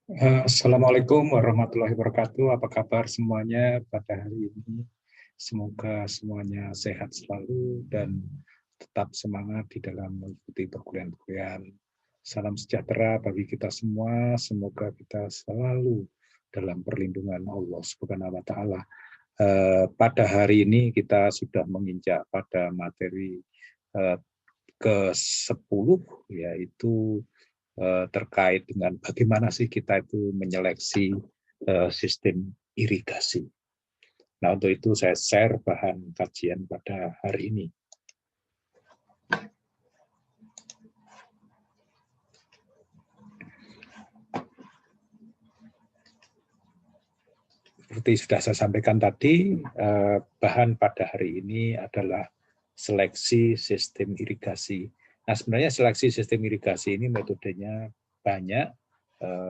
Assalamualaikum warahmatullahi wabarakatuh. Apa kabar semuanya pada hari ini? Semoga semuanya sehat selalu dan tetap semangat di dalam mengikuti perkuliahan-perkuliahan. Salam sejahtera bagi kita semua. Semoga kita selalu dalam perlindungan Allah Subhanahu wa Ta'ala. Pada hari ini kita sudah menginjak pada materi ke-10, yaitu terkait dengan bagaimana sih kita itu menyeleksi sistem irigasi. Nah, untuk itu saya share bahan kajian pada hari ini. Seperti sudah saya sampaikan tadi, bahan pada hari ini adalah seleksi sistem irigasi. Nah, sebenarnya seleksi sistem irigasi ini metodenya banyak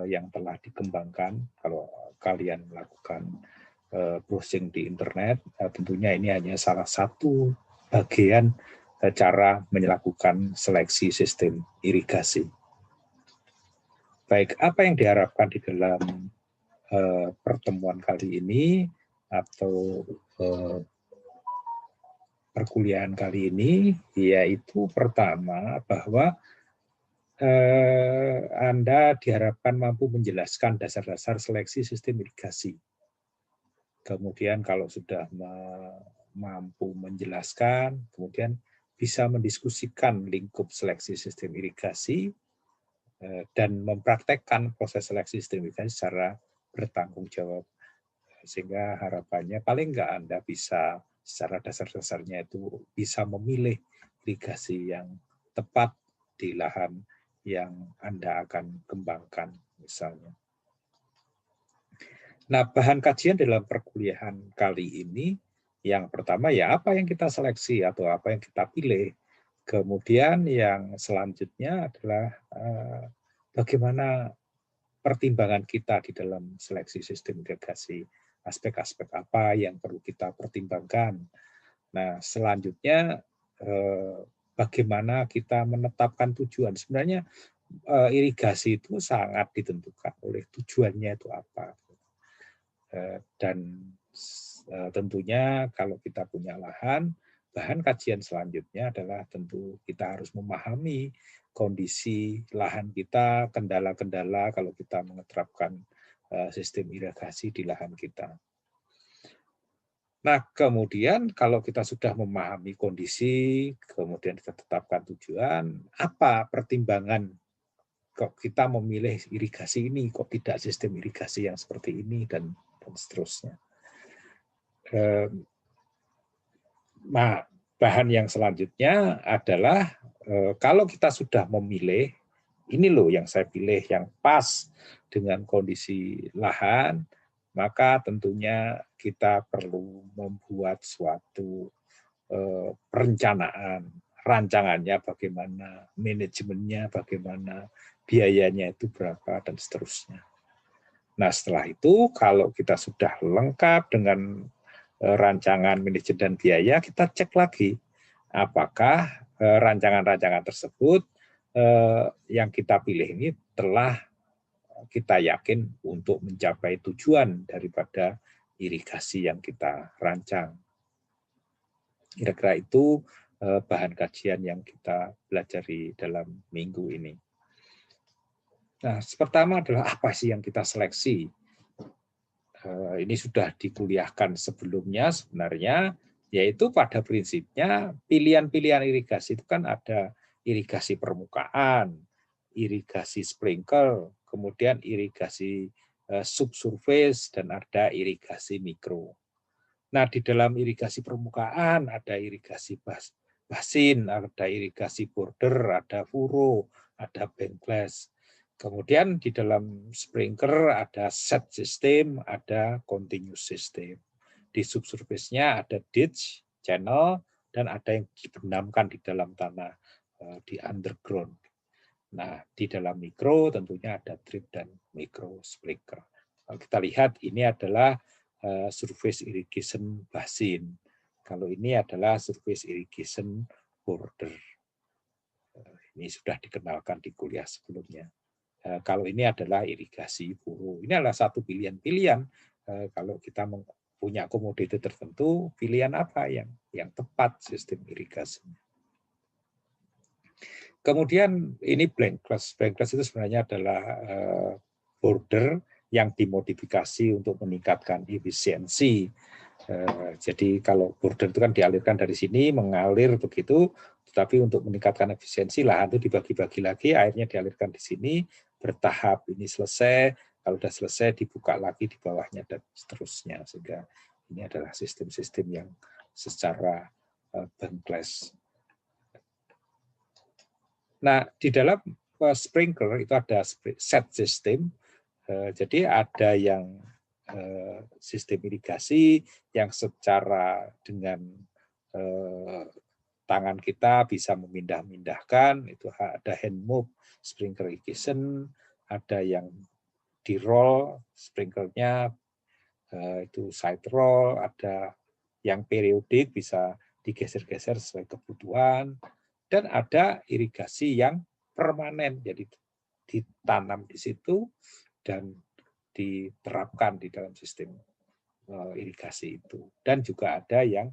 yang telah dikembangkan. Kalau kalian melakukan browsing di internet, tentunya ini hanya salah satu bagian cara melakukan seleksi sistem irigasi. Baik, apa yang diharapkan di dalam pertemuan kali ini atau perkuliahan kali ini, yaitu pertama bahwa Anda diharapkan mampu menjelaskan dasar-dasar seleksi sistem irigasi. Kemudian kalau sudah mampu menjelaskan, kemudian bisa mendiskusikan lingkup seleksi sistem irigasi dan mempraktekkan proses seleksi sistem irigasi secara bertanggung jawab. Sehingga harapannya paling nggak Anda bisa secara dasar-dasarnya itu bisa memilih irigasi yang tepat di lahan yang Anda akan kembangkan misalnya. Nah, bahan kajian dalam perkuliahan kali ini yang pertama ya apa yang kita seleksi atau apa yang kita pilih. Kemudian yang selanjutnya adalah bagaimana pertimbangan kita di dalam seleksi sistem irigasi. Aspek-aspek apa yang perlu kita pertimbangkan. Nah, selanjutnya bagaimana kita menetapkan tujuan. Sebenarnya irigasi itu sangat ditentukan oleh tujuannya itu apa. Dan tentunya kalau kita punya lahan, bahan kajian selanjutnya adalah tentu kita harus memahami kondisi lahan kita, kendala-kendala kalau kita menerapkan sistem irigasi di lahan kita. Nah, kemudian kalau kita sudah memahami kondisi, kemudian kita tetapkan tujuan, apa pertimbangan kok kita memilih irigasi ini, kok tidak sistem irigasi yang seperti ini, dan seterusnya. Nah, bahan yang selanjutnya adalah kalau kita sudah memilih, ini loh yang saya pilih yang pas dengan kondisi lahan, maka tentunya kita perlu membuat suatu perencanaan, rancangannya bagaimana, manajemennya bagaimana, biayanya itu berapa, dan seterusnya. Nah, setelah itu kalau kita sudah lengkap dengan rancangan manajemen dan biaya, kita cek lagi apakah rancangan-rancangan tersebut yang kita pilih ini telah kita yakin untuk mencapai tujuan daripada irigasi yang kita rancang. Kira-kira itu bahan kajian yang kita pelajari dalam minggu ini. Nah, pertama adalah apa sih yang kita seleksi? Ini sudah dikuliahkan sebelumnya sebenarnya, yaitu pada prinsipnya pilihan-pilihan irigasi itu kan ada irigasi permukaan, irigasi sprinkle, kemudian irigasi subsurface, dan ada irigasi mikro. Nah, di dalam irigasi permukaan ada irigasi basin, ada irigasi border, ada furrow, ada bankless. Kemudian di dalam sprinkler ada set system, ada continuous system. Di subsurface-nya ada ditch, channel, dan ada yang dibenamkan di dalam tanah, di underground. Nah, di dalam mikro tentunya ada drip dan micro sprinkler. Kalau kita lihat ini adalah surface irrigation basin. Kalau ini adalah surface irrigation border. Ini sudah dikenalkan di kuliah sebelumnya. Kalau ini adalah irigasi furrow. Ini adalah satu pilihan-pilihan. Kalau kita punya komoditi tertentu, pilihan apa yang tepat sistem irigasinya. Kemudian ini Blankless. Blankless itu sebenarnya adalah border yang dimodifikasi untuk meningkatkan efisiensi. Jadi kalau border itu kan dialirkan dari sini, mengalir begitu, tetapi untuk meningkatkan efisiensi lahan itu dibagi-bagi lagi, airnya dialirkan di sini, bertahap ini selesai, kalau sudah selesai dibuka lagi di bawahnya dan seterusnya. Sehingga ini adalah sistem-sistem yang secara Blankless. Nah, di dalam sprinkler itu ada set system. Jadi ada yang sistem irigasi yang secara dengan tangan kita bisa memindah-mindahkan. Itu ada hand move sprinkler irrigation, ada yang di roll sprinklernya itu side roll, ada yang periodik bisa digeser-geser sesuai kebutuhan. Dan ada irigasi yang permanen, jadi ditanam di situ dan diterapkan di dalam sistem irigasi itu. Dan juga ada yang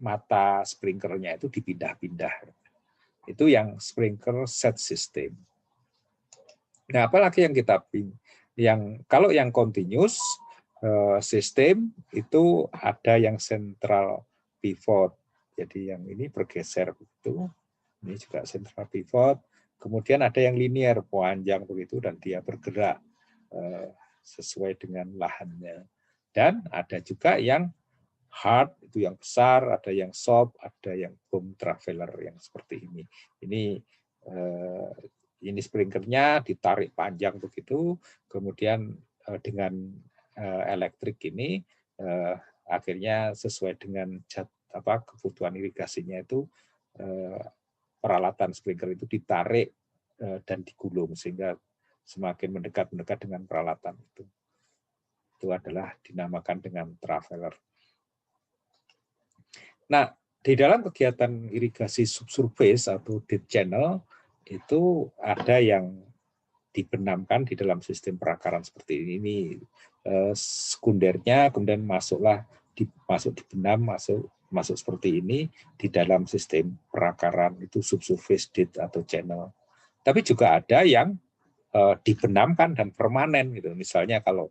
mata sprinklernya itu dipindah-pindah. Itu yang sprinkler set system. Nah, apalagi yang kita kalau yang continuous sistem itu ada yang central pivot. Jadi yang ini bergeser begitu. Ini juga central pivot. Kemudian ada yang linear, panjang begitu dan dia bergerak sesuai dengan lahannya. Dan ada juga yang hard, itu yang besar, ada yang soft, ada yang boom traveler yang seperti ini. Ini sprinklernya ditarik panjang begitu, kemudian dengan elektrik ini akhirnya sesuai dengan kebutuhan irigasinya itu peralatan sprinkler itu ditarik dan digulung sehingga semakin mendekat dengan peralatan itu. Itu adalah dinamakan dengan traveler. Nah, di dalam kegiatan irigasi subsurface atau deep channel itu ada yang dibenamkan di dalam sistem perakaran seperti ini. Sekundernya kemudian masuk dibenam masuk seperti ini di dalam sistem perakaran itu subsurface ditch atau channel. Tapi juga ada yang dibenamkan dan permanen gitu. Misalnya kalau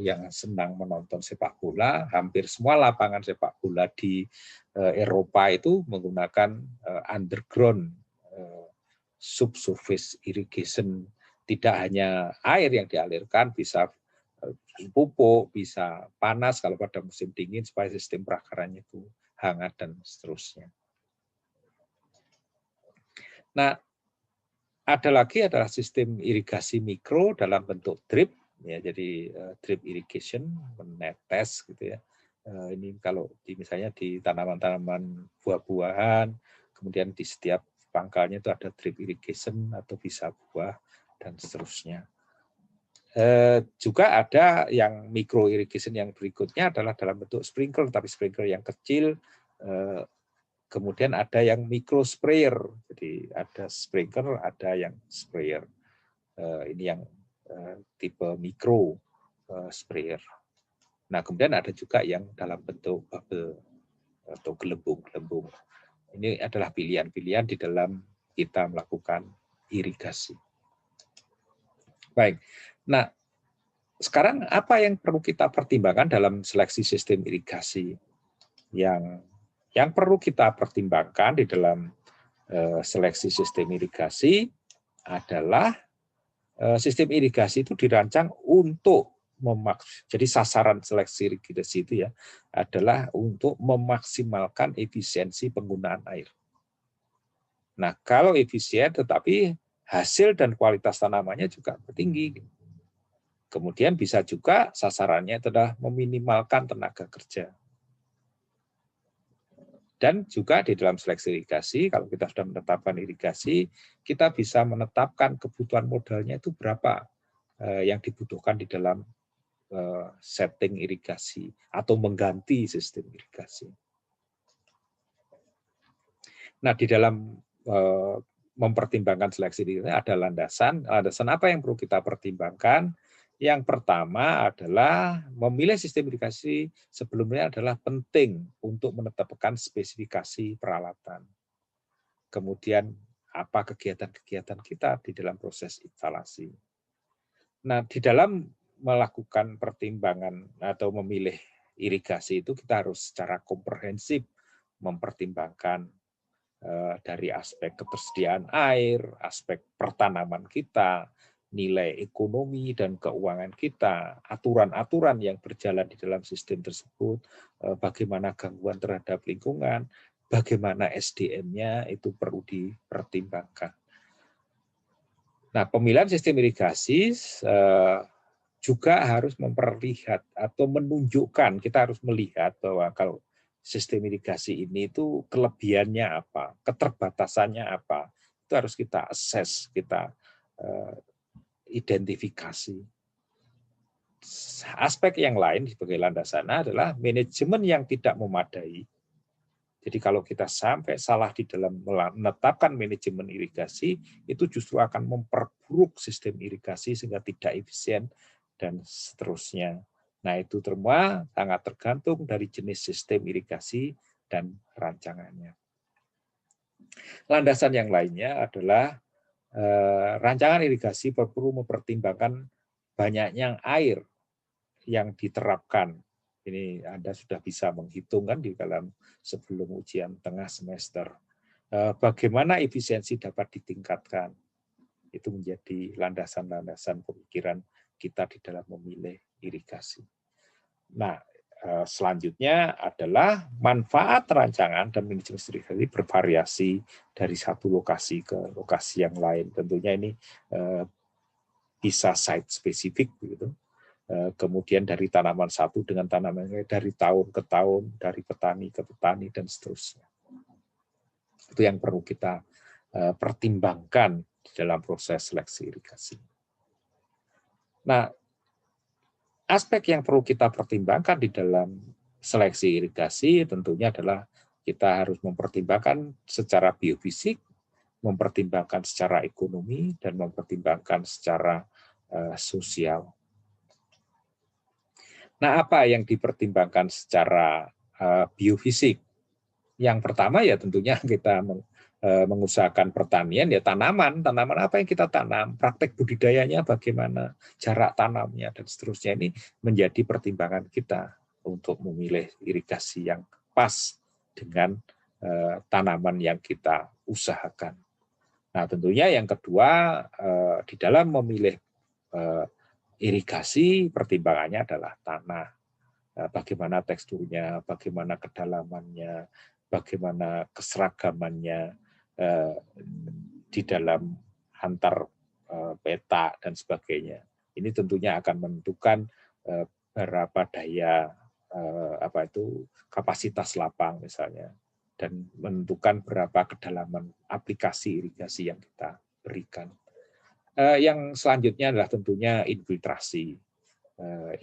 yang senang menonton sepak bola, hampir semua lapangan sepak bola di Eropa itu menggunakan underground subsurface irrigation. Tidak hanya air yang dialirkan, bisa pupuk, bisa panas kalau pada musim dingin supaya sistem perakarannya itu hangat dan seterusnya. Nah, ada lagi adalah sistem irigasi mikro dalam bentuk drip, ya, jadi drip irrigation, menetes gitu ya. Ini kalau misalnya di tanaman-tanaman buah-buahan, kemudian di setiap pangkalnya itu ada drip irrigation atau bisa buah dan seterusnya. Juga ada yang micro irrigation yang berikutnya adalah dalam bentuk sprinkler, tapi sprinkler yang kecil. Kemudian ada yang micro sprayer, jadi ada sprinkler, ada yang sprayer. Ini yang tipe micro sprayer. Nah, kemudian ada juga yang dalam bentuk bubble atau gelembung-gelembung. Ini adalah pilihan-pilihan di dalam kita melakukan irigasi. Baik. Nah, sekarang apa yang perlu kita pertimbangkan dalam seleksi sistem irigasi? Yang perlu kita pertimbangkan di dalam seleksi sistem irigasi adalah sistem irigasi itu dirancang untuk jadi sasaran seleksi irigasi itu ya adalah untuk memaksimalkan efisiensi penggunaan air. Nah, kalau efisien tetapi hasil dan kualitas tanamannya juga tinggi. Kemudian bisa juga sasarannya adalah meminimalkan tenaga kerja. Dan juga di dalam seleksi irigasi, kalau kita sudah menetapkan irigasi, kita bisa menetapkan kebutuhan modalnya itu berapa yang dibutuhkan di dalam setting irigasi atau mengganti sistem irigasi. Nah, di dalam mempertimbangkan seleksi ini ada landasan. Landasan apa yang perlu kita pertimbangkan? Yang pertama adalah memilih sistem irigasi sebelumnya adalah penting untuk menetapkan spesifikasi peralatan. Kemudian apa kegiatan-kegiatan kita di dalam proses instalasi. Nah, di dalam melakukan pertimbangan atau memilih irigasi itu kita harus secara komprehensif mempertimbangkan dari aspek ketersediaan air, aspek pertanaman kita, nilai ekonomi dan keuangan kita, aturan-aturan yang berjalan di dalam sistem tersebut, bagaimana gangguan terhadap lingkungan, bagaimana SDM-nya itu perlu dipertimbangkan. Nah, pemilihan sistem irigasi juga harus memperlihat atau menunjukkan, kita harus melihat bahwa kalau sistem irigasi ini itu kelebihannya apa, keterbatasannya apa, itu harus kita assess, kita identifikasi. Aspek yang lain sebagai landasan adalah manajemen yang tidak memadai. Jadi kalau kita sampai salah di dalam menetapkan manajemen irigasi, itu justru akan memperburuk sistem irigasi sehingga tidak efisien dan seterusnya. Nah, itu semua sangat tergantung dari jenis sistem irigasi dan rancangannya. Landasan yang lainnya adalah rancangan irigasi perlu mempertimbangkan banyaknya air yang diterapkan. Ini Anda sudah bisa menghitung kan di dalam sebelum ujian tengah semester. Bagaimana efisiensi dapat ditingkatkan? Itu menjadi landasan-landasan pemikiran kita di dalam memilih irigasi. Nah, selanjutnya adalah manfaat rancangan dan manajemen irigasi bervariasi dari satu lokasi ke lokasi yang lain. Tentunya ini bisa site spesifik begitu. Kemudian dari tanaman satu dengan tanaman lain, dari tahun ke tahun, dari petani ke petani dan seterusnya. Itu yang perlu kita pertimbangkan di dalam proses seleksi irigasi. Nah, aspek yang perlu kita pertimbangkan di dalam seleksi irigasi tentunya adalah kita harus mempertimbangkan secara biofisik, mempertimbangkan secara ekonomi, dan mempertimbangkan secara sosial. Nah, apa yang dipertimbangkan secara biofisik? Yang pertama ya tentunya kita mengusahakan pertanian, ya tanaman apa yang kita tanam, praktek budidayanya bagaimana, jarak tanamnya, dan seterusnya. Ini menjadi pertimbangan kita untuk memilih irigasi yang pas dengan tanaman yang kita usahakan. Nah, tentunya yang kedua, di dalam memilih irigasi, pertimbangannya adalah tanah. Bagaimana teksturnya, bagaimana kedalamannya, bagaimana keseragamannya di dalam antar peta dan sebagainya. Ini tentunya akan menentukan berapa daya kapasitas lapang misalnya, dan menentukan berapa kedalaman aplikasi irigasi yang kita berikan. Yang selanjutnya adalah tentunya infiltrasi.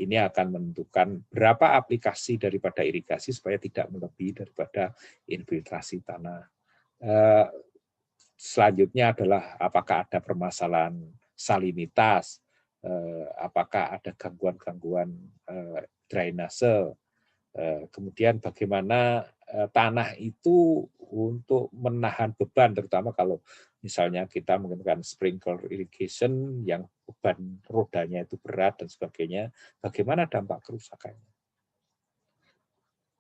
Ini akan menentukan berapa aplikasi daripada irigasi supaya tidak melebihi daripada infiltrasi tanah. Selanjutnya adalah apakah ada permasalahan salinitas, apakah ada gangguan-gangguan drainase, kemudian bagaimana tanah itu untuk menahan beban, terutama kalau misalnya kita menggunakan sprinkler irrigation yang beban rodanya itu berat dan sebagainya, bagaimana dampak kerusakannya.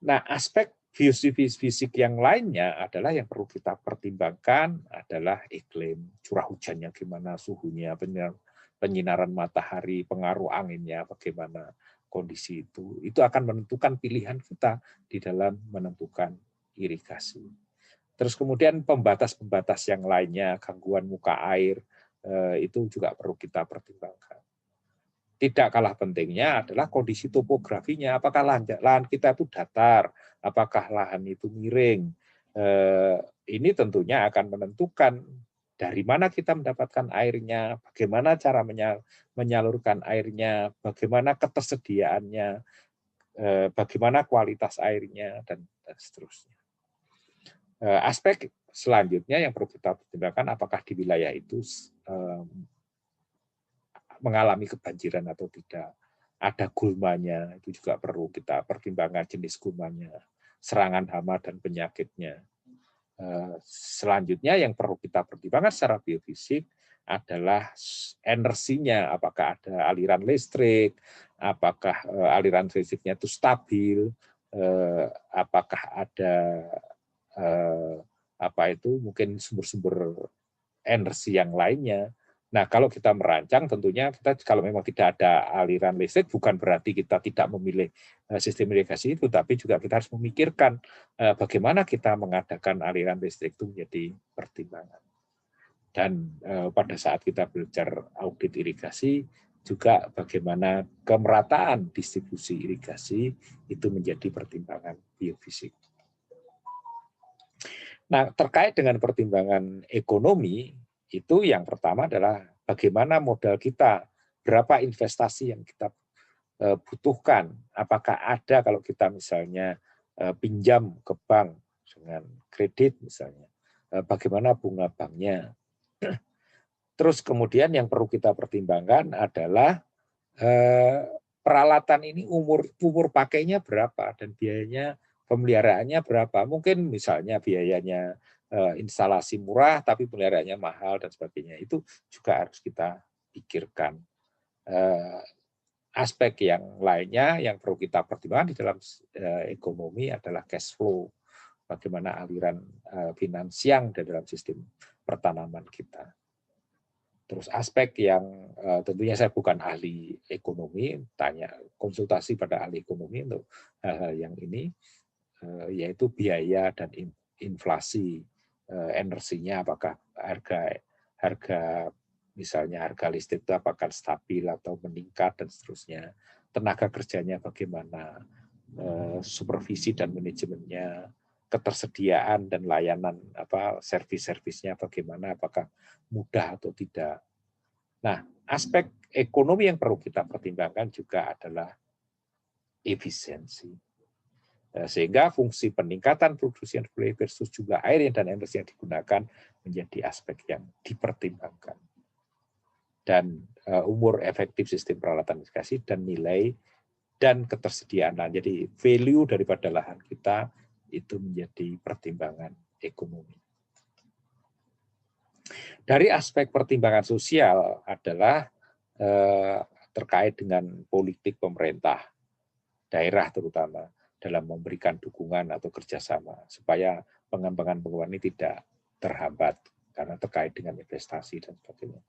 Nah, aspek fisik yang lainnya adalah yang perlu kita pertimbangkan adalah iklim, curah hujannya gimana, suhunya, penyinaran matahari, pengaruh anginnya bagaimana, kondisi itu akan menentukan pilihan kita di dalam menentukan irigasi. Terus kemudian pembatas-pembatas yang lainnya, gangguan muka air, itu juga perlu kita pertimbangkan. Tidak kalah pentingnya adalah kondisi topografinya, apakah lahan kita itu datar, apakah lahan itu miring. Ini tentunya akan menentukan dari mana kita mendapatkan airnya, bagaimana cara menyalurkan airnya, bagaimana ketersediaannya, bagaimana kualitas airnya, dan seterusnya. Aspek selanjutnya yang perlu kita pertimbangkan apakah di wilayah itu mengalami kebanjiran atau tidak. Ada gulmanya, itu juga perlu kita pertimbangkan jenis gulmanya, serangan hama dan penyakitnya. Selanjutnya yang perlu kita pertimbangkan secara biofisik adalah energinya, apakah ada aliran listrik, apakah aliran listriknya itu stabil, apakah ada mungkin sumber-sumber energi yang lainnya. Nah, kalau kita merancang, tentunya kita kalau memang tidak ada aliran listrik, bukan berarti kita tidak memilih sistem irigasi itu, tapi juga kita harus memikirkan bagaimana kita mengadakan aliran listrik itu menjadi pertimbangan. Dan pada saat kita belajar audit irigasi, juga bagaimana kemerataan distribusi irigasi itu menjadi pertimbangan biofisik. Nah, terkait dengan pertimbangan ekonomi, itu yang pertama adalah bagaimana modal kita, berapa investasi yang kita butuhkan, apakah ada kalau kita misalnya pinjam ke bank dengan kredit misalnya, bagaimana bunga banknya. Terus kemudian yang perlu kita pertimbangkan adalah peralatan ini umur pakainya berapa dan biayanya pemeliharaannya berapa. Mungkin misalnya biayanya instalasi murah tapi pemeliharaannya mahal dan sebagainya. Itu juga harus kita pikirkan. Aspek yang lainnya yang perlu kita pertimbangkan di dalam ekonomi adalah cash flow. Bagaimana aliran finansial di dalam sistem pertanaman kita. Terus aspek yang tentunya saya bukan ahli ekonomi, tanya konsultasi pada ahli ekonomi untuk hal-hal yang ini, yaitu biaya dan inflasi energinya, apakah harga misalnya harga listrik itu apakah stabil atau meningkat dan seterusnya, tenaga kerjanya bagaimana, supervisi dan manajemennya, ketersediaan dan layanan servis-servisnya bagaimana, apakah mudah atau tidak. Nah, aspek ekonomi yang perlu kita pertimbangkan juga adalah efisiensi. Sehingga fungsi peningkatan produksi versus jumlah air dan energi yang digunakan menjadi aspek yang dipertimbangkan. Dan umur efektif sistem peralatan irigasi dan nilai dan ketersediaan lahan. Jadi value daripada lahan kita itu menjadi pertimbangan ekonomi. Dari aspek pertimbangan sosial adalah terkait dengan politik pemerintah daerah terutama dalam memberikan dukungan atau kerjasama supaya pengembangan ini tidak terhambat karena terkait dengan investasi dan sebagainya.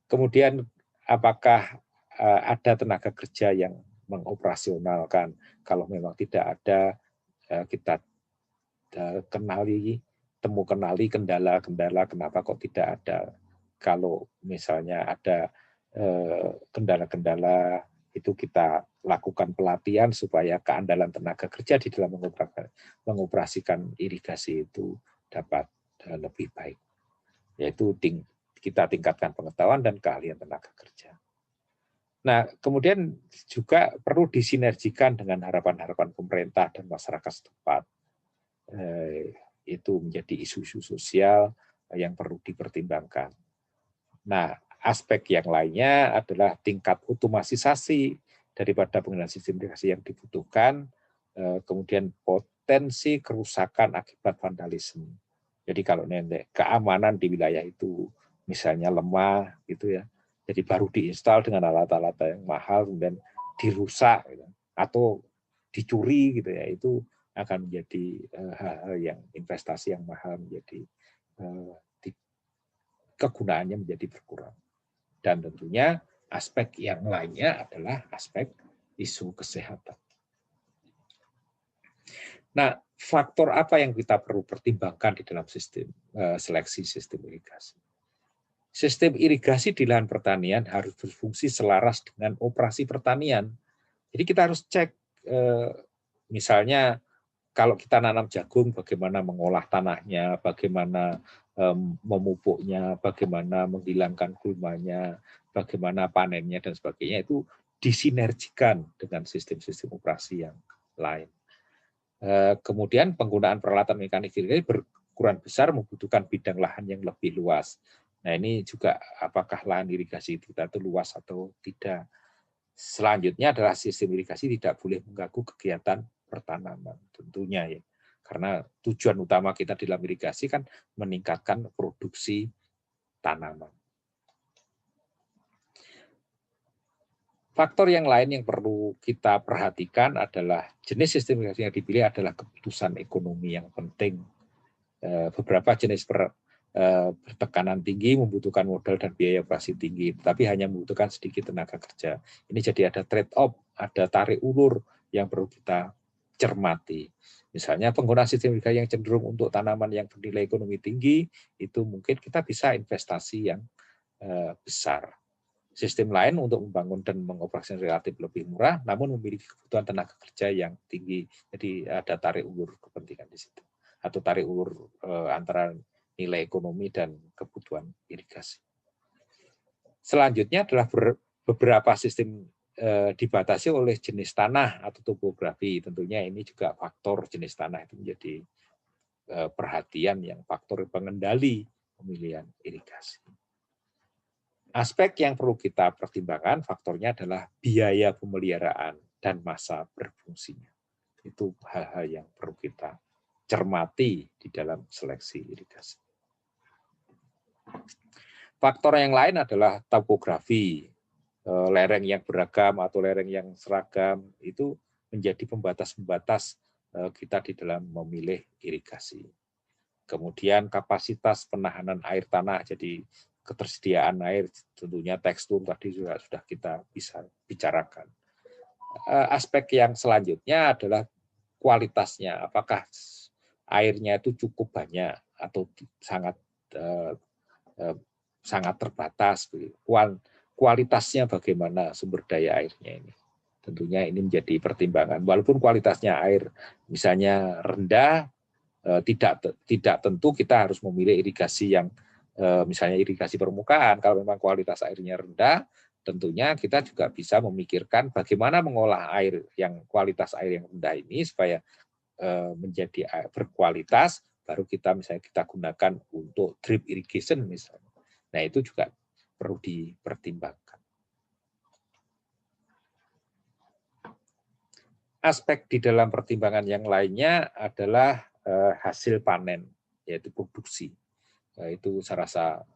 Kemudian apakah ada tenaga kerja yang mengoperasionalkan? Kalau memang tidak ada, kita kenali kendala-kendala kenapa kok tidak ada. Kalau misalnya ada kendala-kendala itu kita lakukan pelatihan supaya keandalan tenaga kerja di dalam mengoperasikan irigasi itu dapat lebih baik. Yaitu kita tingkatkan pengetahuan dan keahlian tenaga kerja. Nah, kemudian juga perlu disinergikan dengan harapan-harapan pemerintah dan masyarakat setempat. Itu menjadi isu-isu sosial yang perlu dipertimbangkan. Nah, aspek yang lainnya adalah tingkat otomatisasi daripada penggunaan sistem irigasi yang dibutuhkan, kemudian potensi kerusakan akibat vandalisme. Jadi kalau keamanan di wilayah itu misalnya lemah gitu ya, jadi baru diinstal dengan alat-alat yang mahal kemudian dirusak gitu, atau dicuri gitu ya, itu akan menjadi hal-hal yang investasi yang mahal menjadi kegunaannya menjadi berkurang. Dan tentunya aspek yang lainnya adalah aspek isu kesehatan. Nah, faktor apa yang kita perlu pertimbangkan di dalam sistem seleksi sistem irigasi? Sistem irigasi di lahan pertanian harus berfungsi selaras dengan operasi pertanian. Jadi kita harus cek, misalnya kalau kita nanam jagung, bagaimana mengolah tanahnya, bagaimana memupuknya, bagaimana menghilangkan gulmanya, bagaimana panennya dan sebagainya, itu disinergikan dengan sistem-sistem operasi yang lain. Kemudian penggunaan peralatan mekanik irigasi berukuran besar membutuhkan bidang lahan yang lebih luas. Nah, ini juga apakah lahan irigasi kita itu luas atau tidak. Selanjutnya adalah sistem irigasi tidak boleh mengganggu kegiatan pertanaman, tentunya ya. Karena tujuan utama kita dalam irigasi kan meningkatkan produksi tanaman. Faktor yang lain yang perlu kita perhatikan adalah jenis sistem irigasi yang dipilih adalah keputusan ekonomi yang penting. Beberapa jenis bertekanan tinggi membutuhkan modal dan biaya operasi tinggi, tapi hanya membutuhkan sedikit tenaga kerja. Ini jadi ada trade-off, ada tarik ulur yang perlu kita cermati. Misalnya penggunaan sistem irigasi yang cenderung untuk tanaman yang bernilai ekonomi tinggi, itu mungkin kita bisa investasi yang besar. Sistem lain untuk membangun dan mengoperasikan relatif lebih murah, namun memiliki kebutuhan tenaga kerja yang tinggi. Jadi ada tarik ulur kepentingan di situ, atau tarik ulur antara nilai ekonomi dan kebutuhan irigasi. Selanjutnya adalah beberapa sistem dibatasi oleh jenis tanah atau topografi. Tentunya ini juga faktor jenis tanah itu menjadi perhatian yang faktor pengendali pemilihan irigasi. Aspek yang perlu kita pertimbangkan faktornya adalah biaya pemeliharaan dan masa berfungsinya. Itu hal-hal yang perlu kita cermati di dalam seleksi irigasi. Faktor yang lain adalah topografi. Lereng yang beragam atau lereng yang seragam itu menjadi pembatas-pembatas kita di dalam memilih irigasi. Kemudian kapasitas penahanan air tanah, jadi ketersediaan air, tentunya tekstur tadi juga sudah kita bisa bicarakan. Aspek yang selanjutnya adalah kualitasnya, apakah airnya itu cukup banyak atau sangat terbatas. Kualitasnya bagaimana sumber daya airnya ini. Tentunya ini menjadi pertimbangan. Walaupun kualitasnya air misalnya rendah, tidak tentu kita harus memilih irigasi yang misalnya irigasi permukaan. Kalau memang kualitas airnya rendah, tentunya kita juga bisa memikirkan bagaimana mengolah air yang kualitas air yang rendah ini supaya menjadi berkualitas, baru kita misalnya kita gunakan untuk drip irrigation misalnya. Nah, itu juga perlu dipertimbangkan. Aspek di dalam pertimbangan yang lainnya adalah hasil panen, yaitu produksi. Itu saya rasa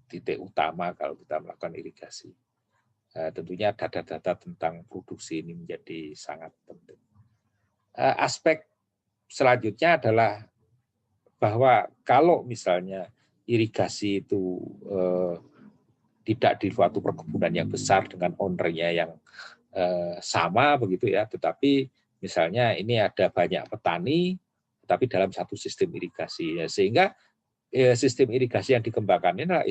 titik utama kalau kita melakukan irigasi. Tentunya data-data tentang produksi ini menjadi sangat penting. Aspek selanjutnya adalah bahwa kalau misalnya irigasi itu tidak di suatu perkebunan yang besar dengan ownernya yang sama begitu ya, tetapi misalnya ini ada banyak petani, tapi dalam satu sistem irigasi, ya, sehingga sistem irigasi yang dikembangkan ini adalah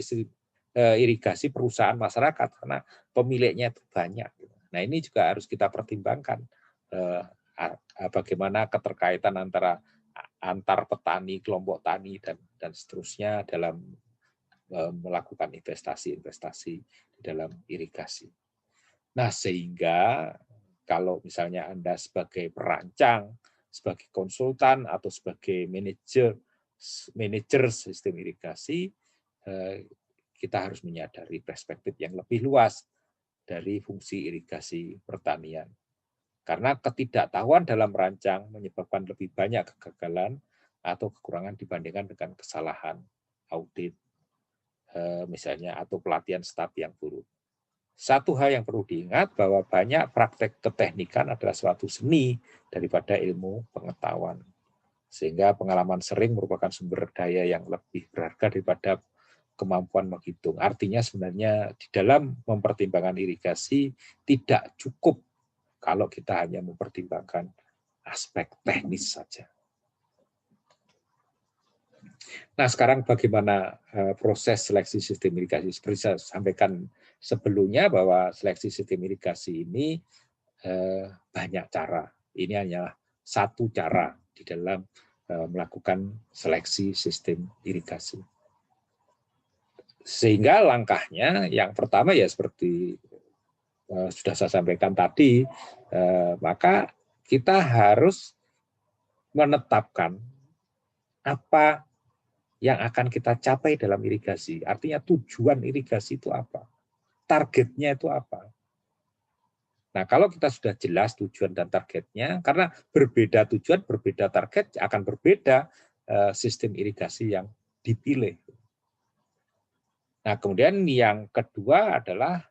irigasi perusahaan masyarakat karena pemiliknya itu banyak. Nah, ini juga harus kita pertimbangkan bagaimana keterkaitan antar petani, kelompok tani dan seterusnya dalam melakukan investasi di dalam irigasi. Nah, sehingga kalau misalnya Anda sebagai perancang, sebagai konsultan atau sebagai manajer sistem irigasi, kita harus menyadari perspektif yang lebih luas dari fungsi irigasi pertanian. Karena ketidaktahuan dalam merancang menyebabkan lebih banyak kegagalan atau kekurangan dibandingkan dengan kesalahan audit, misalnya, atau pelatihan staf yang buruk. Satu hal yang perlu diingat bahwa banyak praktek keteknikan adalah suatu seni daripada ilmu pengetahuan. Sehingga pengalaman sering merupakan sumber daya yang lebih berharga daripada kemampuan menghitung. Artinya sebenarnya di dalam mempertimbangkan irigasi tidak cukup kalau kita hanya mempertimbangkan aspek teknis saja. Nah, sekarang bagaimana proses seleksi sistem irigasi? Seperti saya sampaikan sebelumnya bahwa seleksi sistem irigasi ini banyak cara. Ini hanya satu cara di dalam melakukan seleksi sistem irigasi. Sehingga langkahnya yang pertama ya seperti sudah saya sampaikan tadi, maka kita harus menetapkan apa yang akan kita capai dalam irigasi. Artinya tujuan irigasi itu apa? Targetnya itu apa? Nah, kalau kita sudah jelas tujuan dan targetnya, karena berbeda tujuan, berbeda target, akan berbeda sistem irigasi yang dipilih. Nah, kemudian yang kedua adalah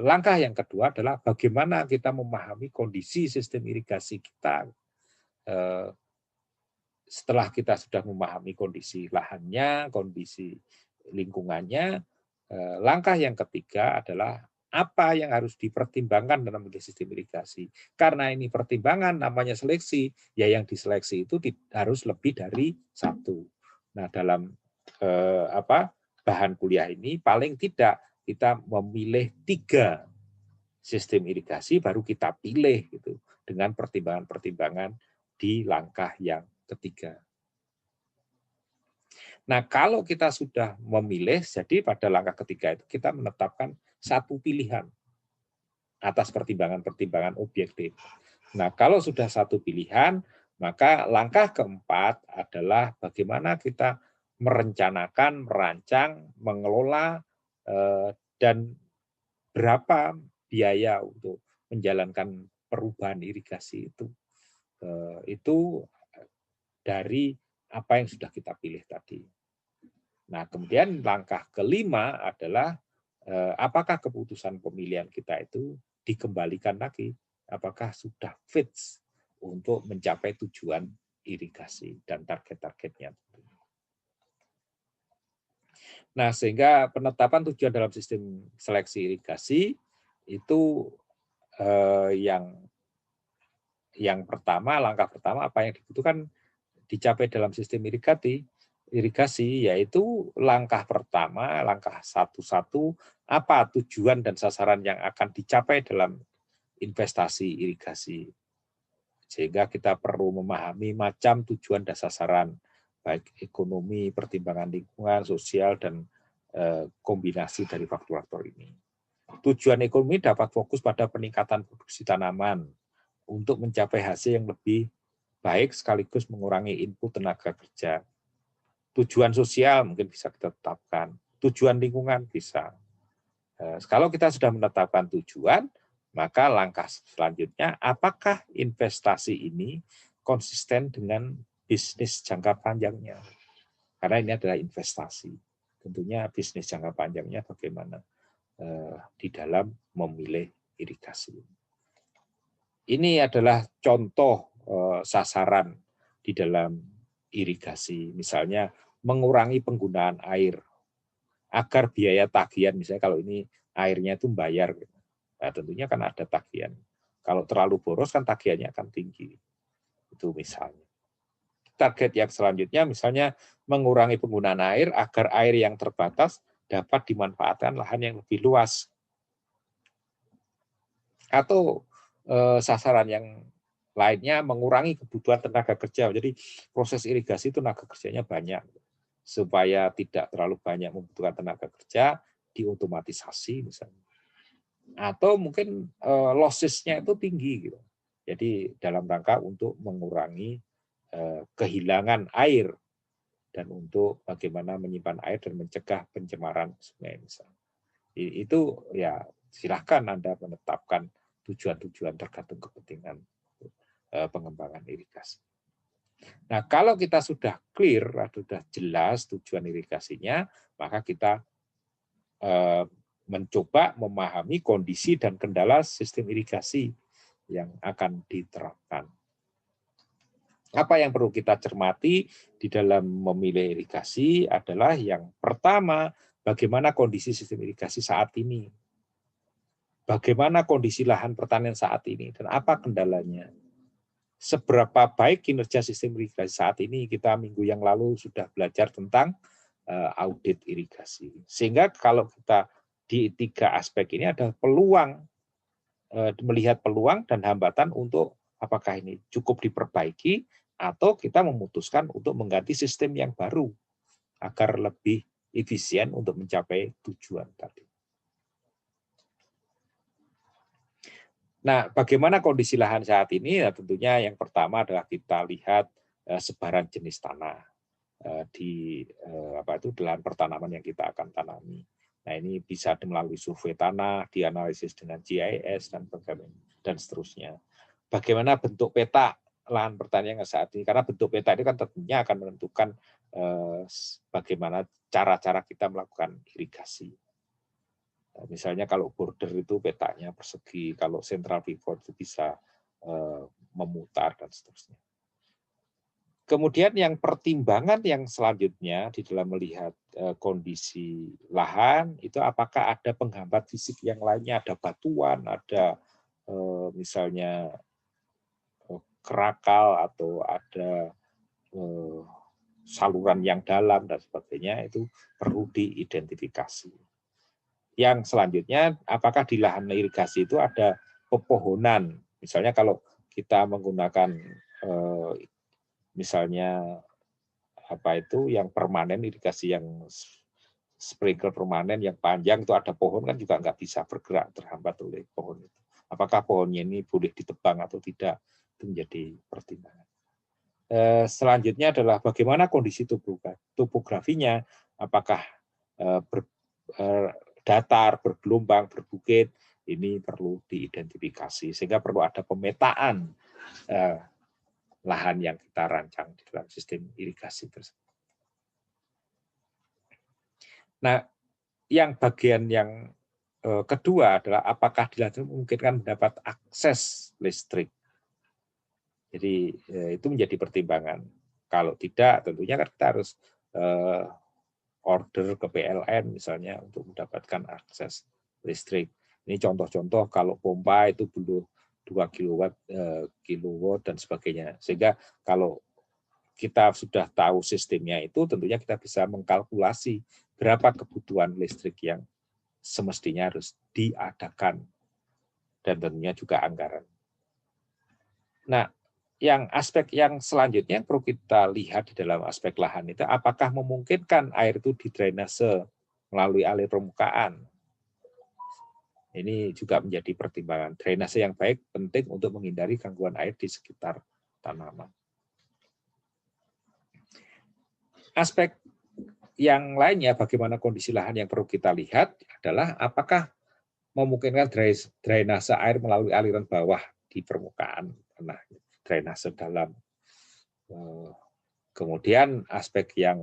langkah yang kedua adalah bagaimana kita memahami kondisi sistem irigasi kita. Setelah kita sudah memahami kondisi lahannya, kondisi lingkungannya, langkah yang ketiga adalah apa yang harus dipertimbangkan dalam sistem irigasi. Karena ini pertimbangan, namanya seleksi, ya yang diseleksi itu harus lebih dari satu. Nah, dalam bahan kuliah ini paling tidak kita memilih 3 sistem irigasi, baru kita pilih gitu dengan pertimbangan-pertimbangan di langkah yang ketiga. Nah, kalau kita sudah memilih, jadi pada langkah ketiga itu kita menetapkan satu pilihan atas pertimbangan-pertimbangan objektif. Nah, kalau sudah satu pilihan, maka langkah keempat adalah bagaimana kita merencanakan, merancang, mengelola, dan berapa biaya untuk menjalankan perubahan irigasi itu. Itu dari apa yang sudah kita pilih tadi. Nah, kemudian langkah kelima adalah apakah keputusan pemilihan kita itu dikembalikan lagi, apakah sudah fits untuk mencapai tujuan irigasi dan target-targetnya. Nah, sehingga penetapan tujuan dalam sistem seleksi irigasi itu yang pertama, langkah pertama apa yang dibutuhkan dicapai dalam sistem irigasi, yaitu langkah pertama, langkah satu-satu, apa tujuan dan sasaran yang akan dicapai dalam investasi irigasi. Sehingga kita perlu memahami macam tujuan dan sasaran, baik ekonomi, pertimbangan lingkungan, sosial, dan kombinasi dari faktor-faktor ini. Tujuan ekonomi dapat fokus pada peningkatan produksi tanaman untuk mencapai hasil yang lebih baik sekaligus mengurangi input tenaga kerja. Tujuan sosial mungkin bisa kita tetapkan. Tujuan lingkungan bisa. Kalau kita sudah menetapkan tujuan, maka langkah selanjutnya apakah investasi ini konsisten dengan bisnis jangka panjangnya. Karena ini adalah investasi. Tentunya bisnis jangka panjangnya bagaimana di dalam memilih irigasi. Ini adalah contoh sasaran di dalam irigasi, misalnya mengurangi penggunaan air agar biaya tagihan, misalnya kalau ini airnya itu bayar, nah, tentunya kan ada tagihan. Kalau terlalu boros kan tagihannya akan tinggi. Itu misalnya. Target yang selanjutnya misalnya mengurangi penggunaan air agar air yang terbatas dapat dimanfaatkan lahan yang lebih luas. Atau sasaran yang lainnya mengurangi kebutuhan tenaga kerja. Jadi proses irigasi itu tenaga kerjanya banyak. Supaya tidak terlalu banyak membutuhkan tenaga kerja, diotomatisasi misalnya. Atau mungkin losses-nya itu tinggi gitu. Jadi dalam rangka untuk mengurangi kehilangan air dan untuk bagaimana menyimpan air dan mencegah pencemaran sungai misalnya. Itu ya silakan Anda menetapkan tujuan-tujuan tergantung kepentingan pengembangan irigasi. Nah, kalau kita sudah clear, sudah jelas tujuan irigasinya, maka kita mencoba memahami kondisi dan kendala sistem irigasi yang akan diterapkan. Apa yang perlu kita cermati di dalam memilih irigasi adalah yang pertama, bagaimana kondisi sistem irigasi saat ini. Bagaimana kondisi lahan pertanian saat ini dan apa kendalanya. Seberapa baik kinerja sistem irigasi saat ini, kita minggu yang lalu sudah belajar tentang audit irigasi. Sehingga kalau kita di 3 aspek ini ada peluang, melihat peluang dan hambatan untuk apakah ini cukup diperbaiki atau kita memutuskan untuk mengganti sistem yang baru agar lebih efisien untuk mencapai tujuan tadi. Nah, bagaimana kondisi lahan saat ini? Nah, tentunya yang pertama adalah kita lihat sebaran jenis tanah. di lahan pertanaman yang kita akan tanami. Nah, ini bisa melalui survei tanah, dianalisis dengan GIS dan seterusnya. Bagaimana bentuk peta lahan pertanian saat ini? Karena bentuk peta ini kan tentunya akan menentukan bagaimana cara-cara kita melakukan irigasi. Misalnya kalau border itu petanya persegi, kalau central pivot itu bisa memutar dan seterusnya. Kemudian yang pertimbangan yang selanjutnya di dalam melihat kondisi lahan itu apakah ada penghambat fisik yang lainnya, ada batuan, ada misalnya kerakal atau ada saluran yang dalam dan sebagainya, itu perlu diidentifikasi. Yang selanjutnya, apakah di lahan irigasi itu ada pepohonan? Misalnya kalau kita menggunakan misalnya yang permanen, irigasi yang sprinkler permanen yang panjang itu ada pohon kan juga nggak bisa bergerak, terhambat oleh pohon itu. Apakah pohonnya ini boleh ditebang atau tidak, itu menjadi pertimbangan. Selanjutnya adalah bagaimana kondisi topografinya, apakah datar, bergelombang, berbukit, ini perlu diidentifikasi sehingga perlu ada pemetaan lahan yang kita rancang di dalam sistem irigasi tersebut. Nah, yang bagian yang kedua adalah apakah di lahan memungkinkan mendapat akses listrik. Jadi itu menjadi pertimbangan. Kalau tidak, tentunya kan kita harus order ke PLN misalnya untuk mendapatkan akses listrik. Ini contoh-contoh kalau pompa itu belum 2 kilowatt dan sebagainya. Sehingga kalau kita sudah tahu sistemnya itu, tentunya kita bisa mengkalkulasi berapa kebutuhan listrik yang semestinya harus diadakan. Dan tentunya juga anggaran. Nah, yang aspek yang selanjutnya yang perlu kita lihat di dalam aspek lahan itu, apakah memungkinkan air itu didrainase melalui alir permukaan. Ini juga menjadi pertimbangan. Drainase yang baik penting untuk menghindari gangguan air di sekitar tanaman. Aspek yang lainnya, bagaimana kondisi lahan yang perlu kita lihat adalah apakah memungkinkan drainase air melalui aliran bawah di permukaan tanah, drainase dalam. Kemudian aspek yang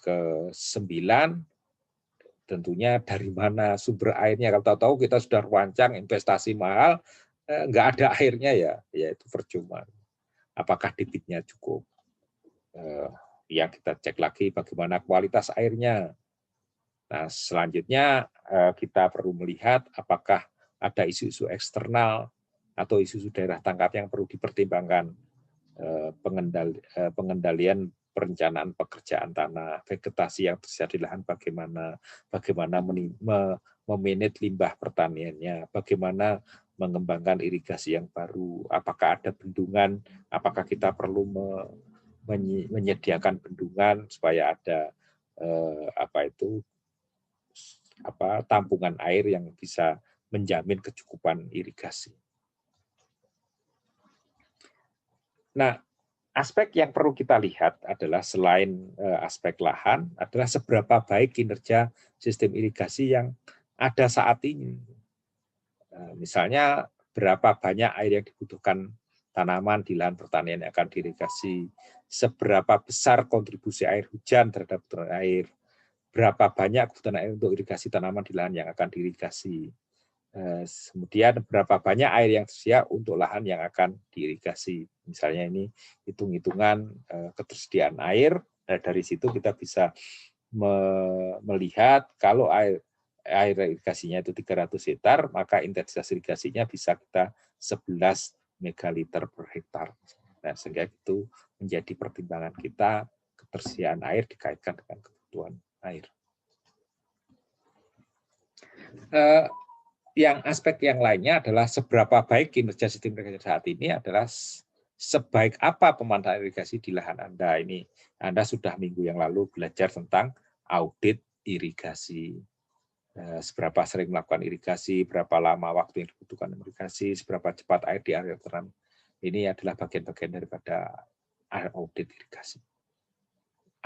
ke-9, tentunya dari mana sumber airnya. Kalau tahu-tahu kita sudah rancang investasi mahal, nggak ada airnya ya itu percuma. Apakah debitnya cukup? Yang kita cek lagi bagaimana kualitas airnya. Nah, selanjutnya kita perlu melihat apakah ada isu-isu eksternal atau isu-isu daerah tangkap yang perlu dipertimbangkan. Pengendalian perencanaan pekerjaan tanah, vegetasi yang tersedia di lahan bagaimana memanage limbah pertaniannya, bagaimana mengembangkan irigasi yang baru, apakah ada bendungan, apakah kita perlu menyediakan bendungan supaya ada tampungan air yang bisa menjamin kecukupan irigasi. Nah, aspek yang perlu kita lihat adalah selain aspek lahan, adalah seberapa baik kinerja sistem irigasi yang ada saat ini. Misalnya, berapa banyak air yang dibutuhkan tanaman di lahan pertanian yang akan diirigasi, seberapa besar kontribusi air hujan terhadap kebutuhan air, berapa banyak kebutuhan air untuk irigasi tanaman di lahan yang akan diirigasi. Kemudian berapa banyak air yang tersedia untuk lahan yang akan diirigasi. Misalnya ini hitung-hitungan ketersediaan air. Nah, dari situ kita bisa melihat kalau air irigasinya itu 300 hektar, maka intensitas irigasinya bisa kita 11 megaliter per hektar. Nah, sehingga itu menjadi pertimbangan kita, ketersediaan air dikaitkan dengan kebutuhan air. Yang aspek yang lainnya adalah seberapa baik kinerja sistem irigasi saat ini adalah sebaik apa pemanfaatan irigasi di lahan Anda. Ini Anda sudah minggu yang lalu belajar tentang audit irigasi. Seberapa sering melakukan irigasi, berapa lama waktu yang dibutuhkan irigasi, seberapa cepat air di area tertanam. Ini adalah bagian-bagian daripada audit irigasi.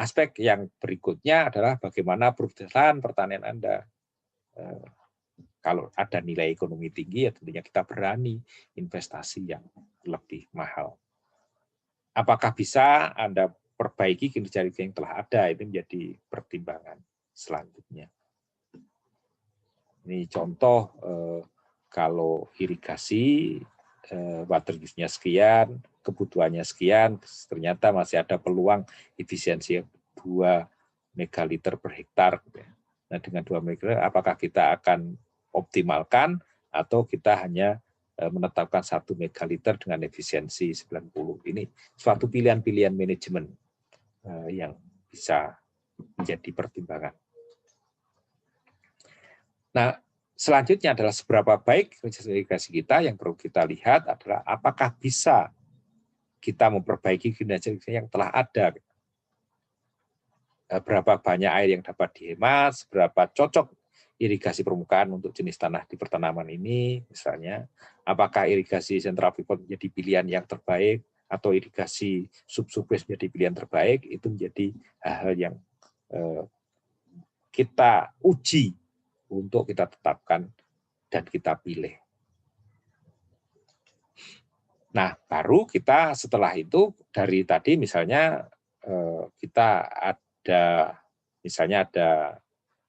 aspek yang berikutnya adalah bagaimana perusahaan pertanian Anda. Kalau ada nilai ekonomi tinggi, ya tentunya kita berani investasi yang lebih mahal. Apakah bisa Anda perbaiki kinerja yang telah ada, itu menjadi pertimbangan selanjutnya. Ini contoh kalau irigasi, water use-nya sekian, kebutuhannya sekian, ternyata masih ada peluang efisiensi 2 megaliter per hektar. Nah, dengan 2 megaliter, apakah kita akan optimalkan atau kita hanya menetapkan 1 megaliter dengan efisiensi 90? Ini suatu pilihan-pilihan manajemen yang bisa menjadi pertimbangan. Nah, selanjutnya adalah seberapa baik irigasi kita. Yang perlu kita lihat adalah apakah bisa kita memperbaiki kinerja yang telah ada. Berapa banyak air yang dapat dihemat, seberapa cocok irigasi permukaan untuk jenis tanah di pertanaman ini, misalnya. Apakah irigasi central pivot menjadi pilihan yang terbaik, atau irigasi subsurface menjadi pilihan terbaik, itu menjadi hal-hal yang kita uji untuk kita tetapkan dan kita pilih. Nah, baru kita setelah itu dari tadi misalnya kita ada misalnya ada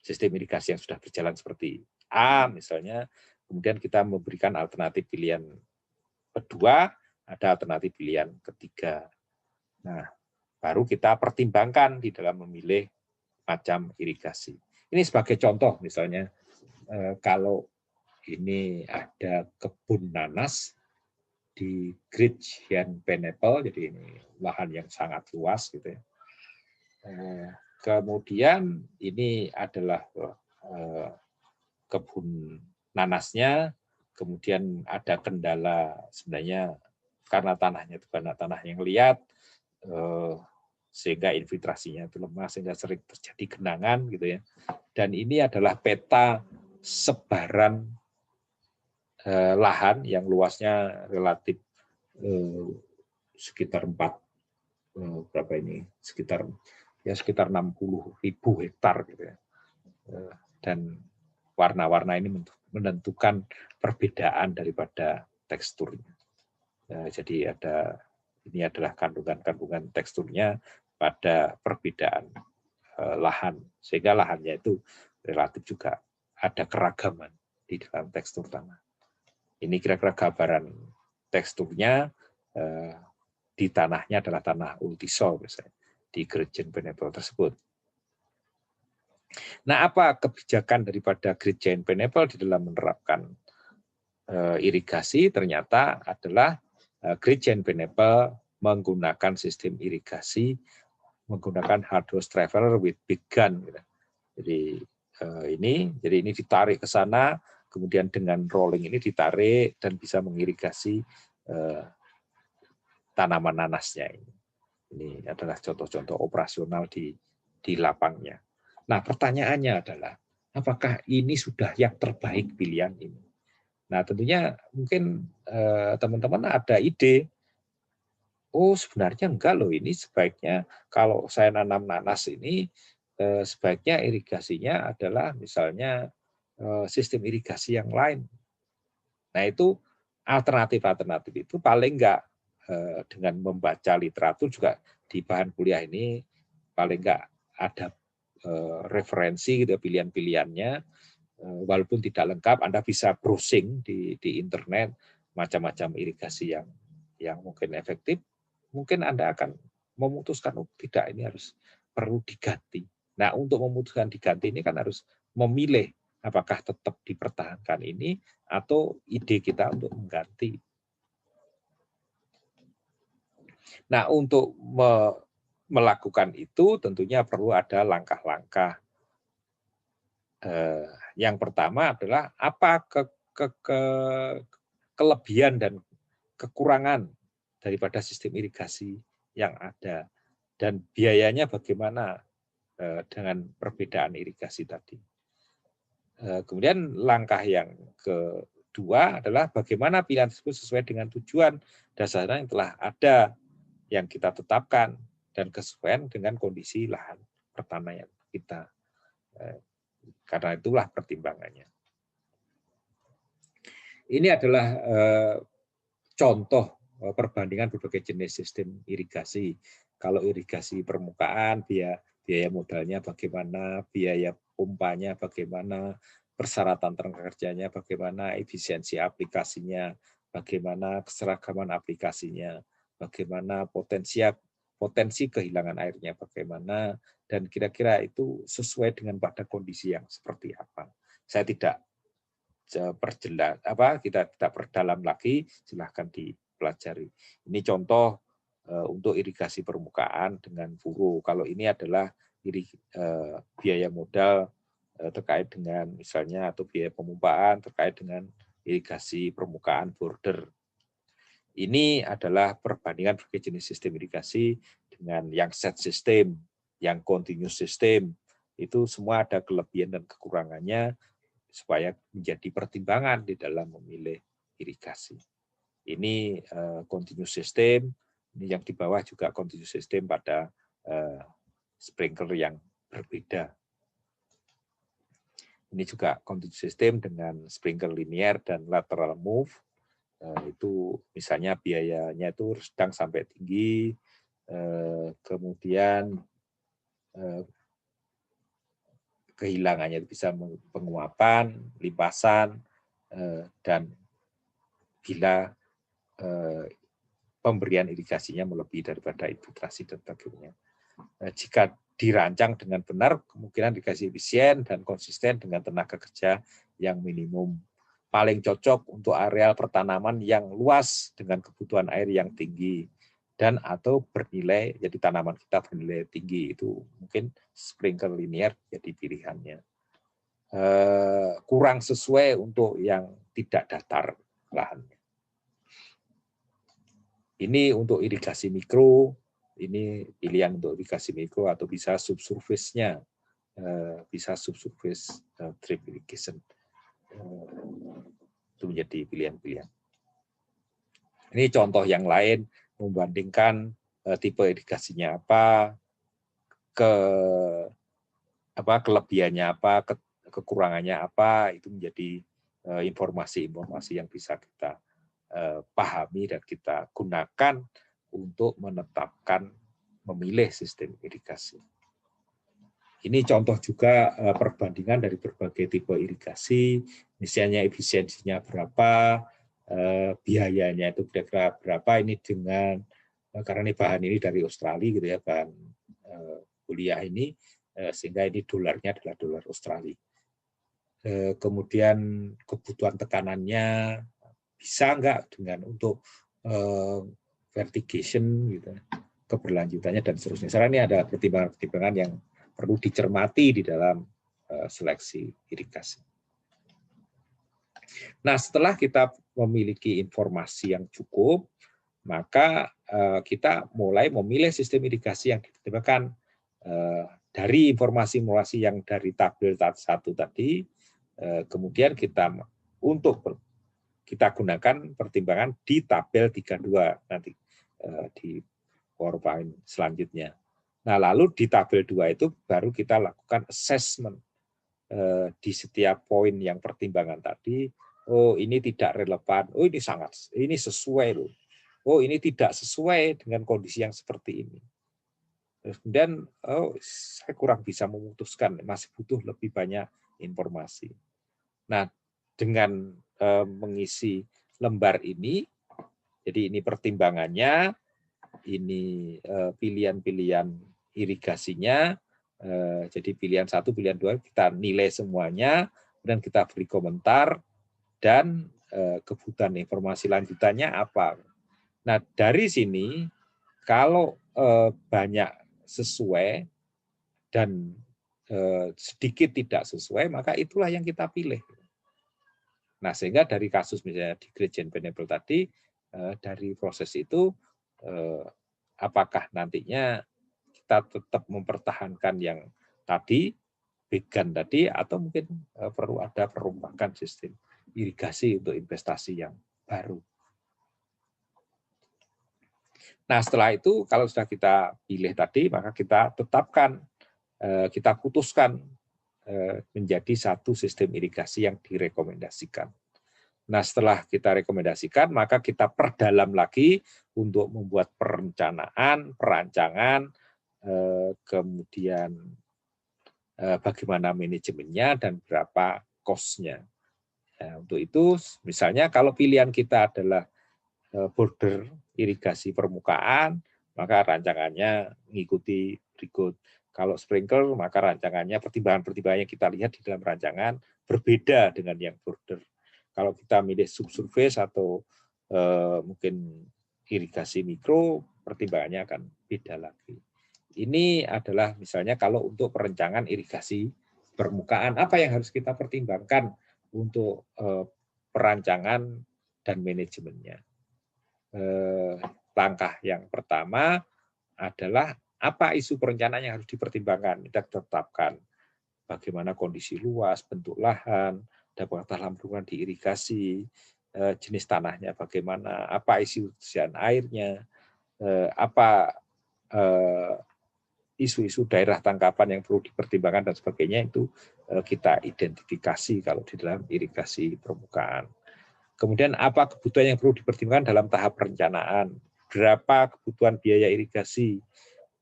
sistem irigasi yang sudah berjalan seperti A misalnya, kemudian kita memberikan alternatif pilihan kedua, ada alternatif pilihan ketiga. Nah, baru kita pertimbangkan di dalam memilih macam irigasi. Ini sebagai contoh misalnya kalau ini ada kebun nanas di Gretchen Pineapple, jadi ini lahan yang sangat luas gitu ya. Kemudian ini adalah kebun nanasnya, kemudian ada kendala sebenarnya karena tanahnya itu karena tanah yang liat, sehingga infiltrasinya itu lemah, sehingga sering terjadi genangan gitu ya. Dan ini adalah peta sebaran lahan yang luasnya relatif sekitar berapa ini, sekitar 60.000 hektar gitu ya. Dan warna-warna ini menentukan perbedaan daripada teksturnya. Jadi ini adalah kandungan-kandungan teksturnya pada perbedaan lahan, sehingga lahannya itu relatif juga ada keragaman di dalam tekstur tanah. Ini kira-kira gambaran teksturnya di tanahnya adalah tanah ultisol misalnya di Gretchen Pineapple tersebut. Nah, apa kebijakan daripada Gretchen Pineapple di dalam menerapkan irigasi? Ternyata adalah Gretchen Pineapple menggunakan sistem irigasi menggunakan hard hose traveler with big gun. Jadi ini ditarik ke sana, kemudian dengan rolling ini ditarik dan bisa mengirigasi tanaman nanasnya ini. Ini adalah contoh-contoh operasional di lapangnya. Nah, pertanyaannya adalah apakah ini sudah yang terbaik pilihan ini? Nah, tentunya mungkin teman-teman ada ide. Oh, sebenarnya enggak loh, ini sebaiknya kalau saya nanam nanas ini sebaiknya irigasinya adalah misalnya sistem irigasi yang lain. Nah, itu alternatif-alternatif itu paling enggak dengan membaca literatur juga di bahan kuliah ini paling enggak ada referensi gitu pilihan-pilihannya, walaupun tidak lengkap. Anda bisa browsing di internet macam-macam irigasi yang mungkin efektif. Mungkin Anda akan memutuskan tidak, ini harus perlu diganti. Nah, untuk memutuskan diganti ini kan harus memilih apakah tetap dipertahankan ini atau ide kita untuk mengganti. Nah, untuk melakukan itu tentunya perlu ada langkah-langkah. Yang pertama adalah apa kelebihan dan kekurangan daripada sistem irigasi yang ada, dan biayanya bagaimana dengan perbedaan irigasi tadi. Kemudian langkah yang kedua adalah bagaimana pilihan tersebut sesuai dengan tujuan dasarnya yang telah ada, yang kita tetapkan. dan kesesuaian dengan kondisi lahan pertanian kita. Karena itulah pertimbangannya. Ini adalah contoh perbandingan berbagai jenis sistem irigasi. Kalau irigasi permukaan, biaya modalnya bagaimana, biaya pompanya bagaimana, persyaratan tenaga kerjanya bagaimana, efisiensi aplikasinya, bagaimana keseragaman aplikasinya, bagaimana potensi kehilangan airnya bagaimana, dan kira-kira itu sesuai dengan pada kondisi yang seperti apa. Saya tidak perjelas kita perdalam lagi, silahkan dipelajari. Ini contoh untuk irigasi permukaan dengan furo. Kalau ini adalah biaya modal terkait dengan misalnya atau biaya pemumpaan terkait dengan irigasi permukaan border. Ini adalah perbandingan berbagai jenis sistem irigasi dengan yang set system, yang continuous system. Itu semua ada kelebihan dan kekurangannya supaya menjadi pertimbangan di dalam memilih irigasi. Ini continuous system, ini yang di bawah juga continuous system pada sprinkler yang berbeda. Ini juga continuous system dengan sprinkler linear dan lateral move. Itu misalnya biayanya itu sedang sampai tinggi, kemudian kehilangannya bisa penguapan, limpasan, dan bila pemberian irigasinya melebihi daripada infiltrasi dan sebagainya. Jika dirancang dengan benar, kemungkinan irigasi efisien dan konsisten dengan tenaga kerja yang minimum. Paling cocok untuk areal pertanaman yang luas dengan kebutuhan air yang tinggi dan atau bernilai, jadi tanaman kita bernilai tinggi, itu mungkin sprinkler linear jadi pilihannya. Kurang sesuai untuk yang tidak datar lahannya. Ini untuk irigasi mikro, ini pilihan untuk irigasi mikro atau bisa subsurface-nya, bisa subsurface drip irrigation. Itu menjadi pilihan-pilihan. Ini contoh yang lain membandingkan tipe irigasinya apa, kelebihannya apa, kekurangannya apa, itu menjadi informasi-informasi yang bisa kita pahami dan kita gunakan untuk menetapkan memilih sistem irigasi. Ini contoh juga perbandingan dari berbagai tipe irigasi, misalnya efisiensinya berapa, biayanya itu kira-kira berapa, ini dengan, karena ini bahan ini dari Australia gitu ya, bahan kuliah ini, sehingga ini dolarnya adalah dolar Australia. Kemudian kebutuhan tekanannya, bisa enggak dengan untuk vertigation, gitu, keberlanjutannya dan seterusnya. Sekarang ini ada pertimbangan-pertimbangan yang perlu dicermati di dalam seleksi irigasi. Nah, setelah kita memiliki informasi yang cukup, maka kita mulai memilih sistem irigasi yang ditetapkan dari informasi-informasi yang dari tabel 1 tadi, kemudian kita gunakan pertimbangan di tabel 32 nanti di PowerPoint selanjutnya. Nah, lalu di tabel 2 itu baru kita lakukan assessment di setiap poin yang pertimbangan tadi. Oh, ini tidak relevan. Oh, ini sesuai loh. Oh, ini tidak sesuai dengan kondisi yang seperti ini. Kemudian, oh, saya kurang bisa memutuskan, masih butuh lebih banyak informasi. Nah, dengan mengisi lembar ini, jadi ini pertimbangannya, ini pilihan-pilihan irigasinya, jadi pilihan 1, pilihan 2 kita nilai semuanya, dan kita beri komentar, dan kebutuhan informasi lanjutannya apa. Nah, dari sini, kalau banyak sesuai dan sedikit tidak sesuai, maka itulah yang kita pilih. Nah, sehingga dari kasus misalnya di Gradient Pineapple tadi, dari proses itu, apakah nantinya kita tetap mempertahankan yang tadi, vegan tadi, atau mungkin perlu ada perombakan sistem irigasi untuk investasi yang baru. Nah, setelah itu kalau sudah kita pilih tadi, maka kita tetapkan, kita putuskan menjadi satu sistem irigasi yang direkomendasikan. Nah, setelah kita rekomendasikan, maka kita perdalam lagi untuk membuat perencanaan, perancangan, kemudian bagaimana manajemennya dan berapa cost-nya. Nah, untuk itu, misalnya kalau pilihan kita adalah border irigasi permukaan, maka rancangannya mengikuti berikut. Kalau sprinkler, maka rancangannya, pertimbangan-pertimbangan yang kita lihat di dalam rancangan berbeda dengan yang border. Kalau kita milih subsurface atau mungkin irigasi mikro, pertimbangannya akan beda lagi. Ini adalah misalnya kalau untuk perencanaan irigasi permukaan, apa yang harus kita pertimbangkan untuk perancangan dan manajemennya. Langkah yang pertama adalah apa isu perencanaan yang harus dipertimbangkan. Kita tetapkan bagaimana kondisi luas, bentuk lahan, dapatan lambungan diirigasi, jenis tanahnya bagaimana, apa isi usian airnya, apa isu-isu daerah tangkapan yang perlu dipertimbangkan dan sebagainya, itu kita identifikasi kalau di dalam irigasi permukaan. Kemudian apa kebutuhan yang perlu dipertimbangkan dalam tahap perencanaan, berapa kebutuhan biaya irigasi,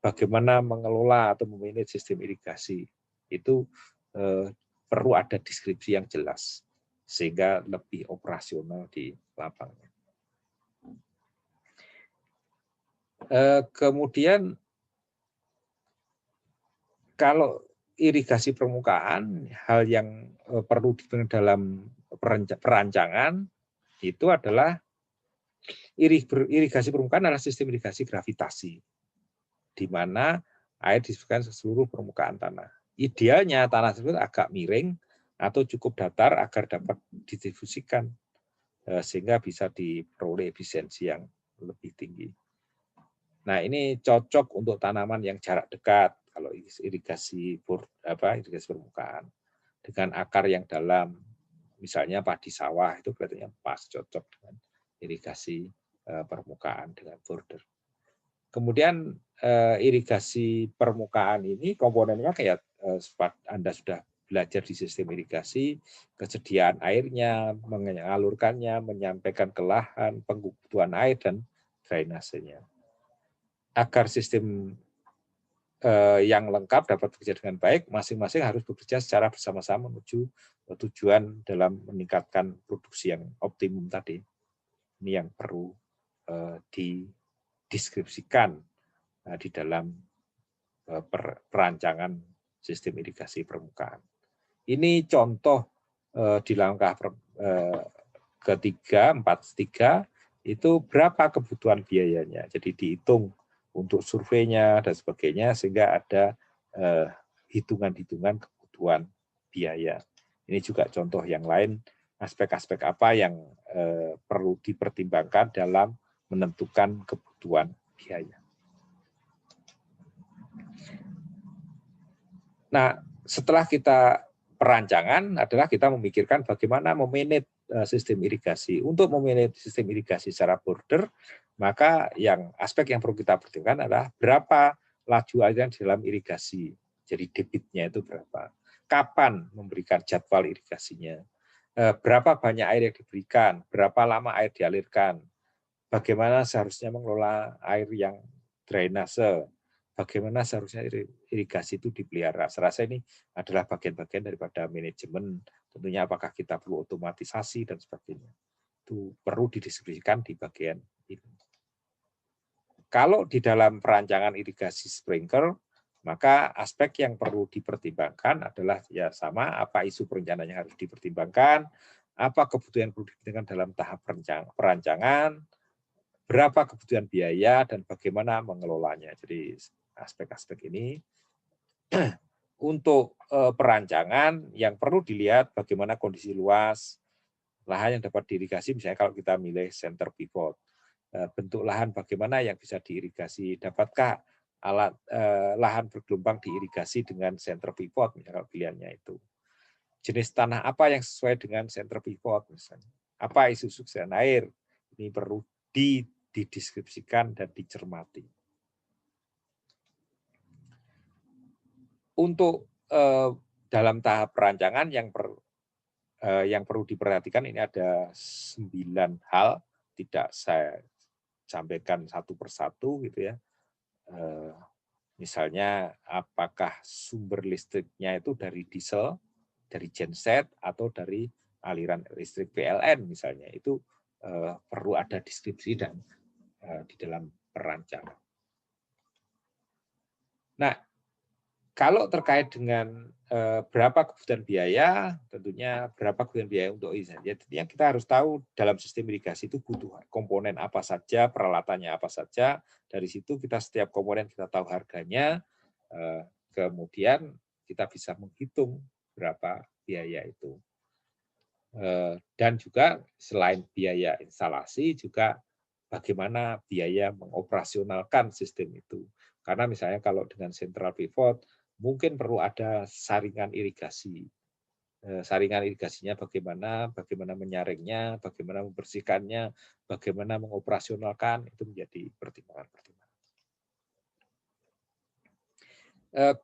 bagaimana mengelola atau memanage sistem irigasi, itu perlu ada deskripsi yang jelas sehingga lebih operasional di lapangan. Kemudian kalau irigasi permukaan, hal yang perlu diperhatikan dalam perancangan itu adalah irigasi permukaan adalah sistem irigasi gravitasi, di mana air didistribusikan ke seluruh permukaan tanah. Idealnya tanah tersebut agak miring atau cukup datar agar dapat didistribusikan sehingga bisa diperoleh efisiensi yang lebih tinggi. Nah, ini cocok untuk tanaman yang jarak dekat kalau irigasi permukaan dengan akar yang dalam, misalnya padi sawah itu kelihatannya pas cocok dengan irigasi permukaan dengan border. Kemudian irigasi permukaan ini komponennya kayak Anda sudah belajar di sistem irigasi, kesediaan airnya, mengalurkannya, menyampaikan ke lahan, pengkebutuhan air, dan drainasenya. Agar sistem yang lengkap dapat bekerja dengan baik, masing-masing harus bekerja secara bersama-sama menuju tujuan dalam meningkatkan produksi yang optimum tadi. Ini yang perlu dideskripsikan di dalam perancangan sistem irigasi permukaan. Ini contoh di langkah ketiga, 4.3, itu berapa kebutuhan biayanya. Jadi dihitung untuk surveinya dan sebagainya, sehingga ada hitungan-hitungan kebutuhan biaya. Ini juga contoh yang lain, aspek-aspek apa yang perlu dipertimbangkan dalam menentukan kebutuhan biaya. Nah, setelah kita perancangan adalah kita memikirkan bagaimana memanage sistem irigasi. Untuk memanage sistem irigasi secara border, maka aspek yang perlu kita pertimbangkan adalah berapa laju air di dalam irigasi. Jadi debitnya itu berapa. Kapan memberikan jadwal irigasinya. Berapa banyak air yang diberikan, berapa lama air dialirkan. Bagaimana seharusnya mengelola air yang drainase. Bagaimana seharusnya irigasi itu dipelihara. Saya rasa ini adalah bagian-bagian daripada manajemen. Tentunya apakah kita perlu otomatisasi dan sebagainya. Itu perlu didiskusikan di bagian ini. Kalau di dalam perancangan irigasi sprinkler, maka aspek yang perlu dipertimbangkan adalah ya sama, apa isu perencanaan yang harus dipertimbangkan, apa kebutuhan yang perlu dipertimbangkan dalam tahap perancangan, berapa kebutuhan biaya, dan bagaimana mengelolanya. Jadi aspek-aspek ini untuk perancangan yang perlu dilihat bagaimana kondisi luas, lahan yang dapat diirigasi, misalnya kalau kita milih center pivot, bentuk lahan bagaimana yang bisa diirigasi, dapatkah alat lahan bergelombang diirigasi dengan center pivot, misalnya kalau pilihannya itu. Jenis tanah apa yang sesuai dengan center pivot, misalnya. Apa isu suksesian air, ini perlu dideskripsikan dan dicermati. Untuk dalam tahap perancangan yang perlu diperhatikan ini ada 9 hal, tidak saya sampaikan satu persatu gitu ya. Misalnya apakah sumber listriknya itu dari diesel, dari genset, atau dari aliran listrik PLN misalnya, itu perlu ada deskripsi dan di dalam perancangan. Nah, kalau terkait dengan berapa kebutuhan biaya, tentunya berapa kebutuhan biaya untuk ini. Ya, tentunya kita harus tahu dalam sistem irigasi itu butuh komponen apa saja, peralatannya apa saja. Dari situ kita setiap komponen kita tahu harganya, kemudian kita bisa menghitung berapa biaya itu. Dan juga selain biaya instalasi, juga bagaimana biaya mengoperasionalkan sistem itu. Karena misalnya kalau dengan central pivot, mungkin perlu ada saringan irigasi. Saringan irigasinya bagaimana menyaringnya, bagaimana membersihkannya, bagaimana mengoperasionalkan, itu menjadi pertimbangan-pertimbangan.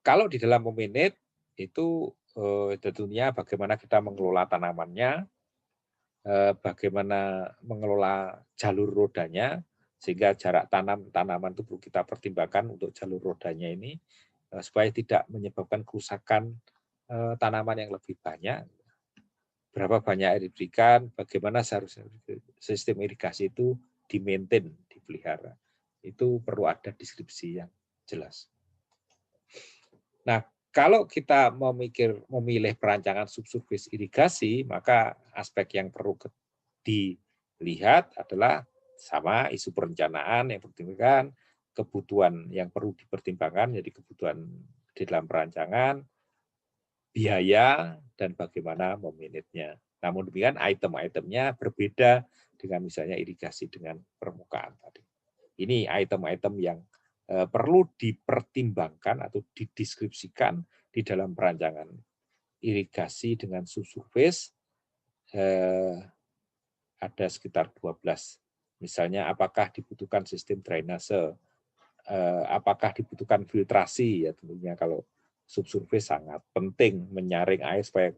Kalau di dalam memanage, itu tentunya bagaimana kita mengelola tanamannya, bagaimana mengelola jalur rodanya, sehingga jarak tanam tanaman itu perlu kita pertimbangkan untuk jalur rodanya ini, supaya tidak menyebabkan kerusakan tanaman yang lebih banyak. Berapa banyak air diberikan, bagaimana seharusnya sistem irigasi itu di-maintain, dipelihara. Itu perlu ada deskripsi yang jelas. Nah, kalau kita memilih perancangan subsurface irigasi, maka aspek yang perlu dilihat adalah sama isu perencanaan yang dipertimbangkan, kebutuhan yang perlu dipertimbangkan, jadi kebutuhan di dalam perancangan, biaya, dan bagaimana memanagenya. Namun demikian item-itemnya berbeda dengan misalnya irigasi dengan permukaan tadi. Ini item-item yang perlu dipertimbangkan atau dideskripsikan di dalam perancangan irigasi dengan subsurface. Ada sekitar 12. Misalnya apakah dibutuhkan sistem drainase, apakah dibutuhkan filtrasi, ya tentunya kalau subsurface sangat penting menyaring air supaya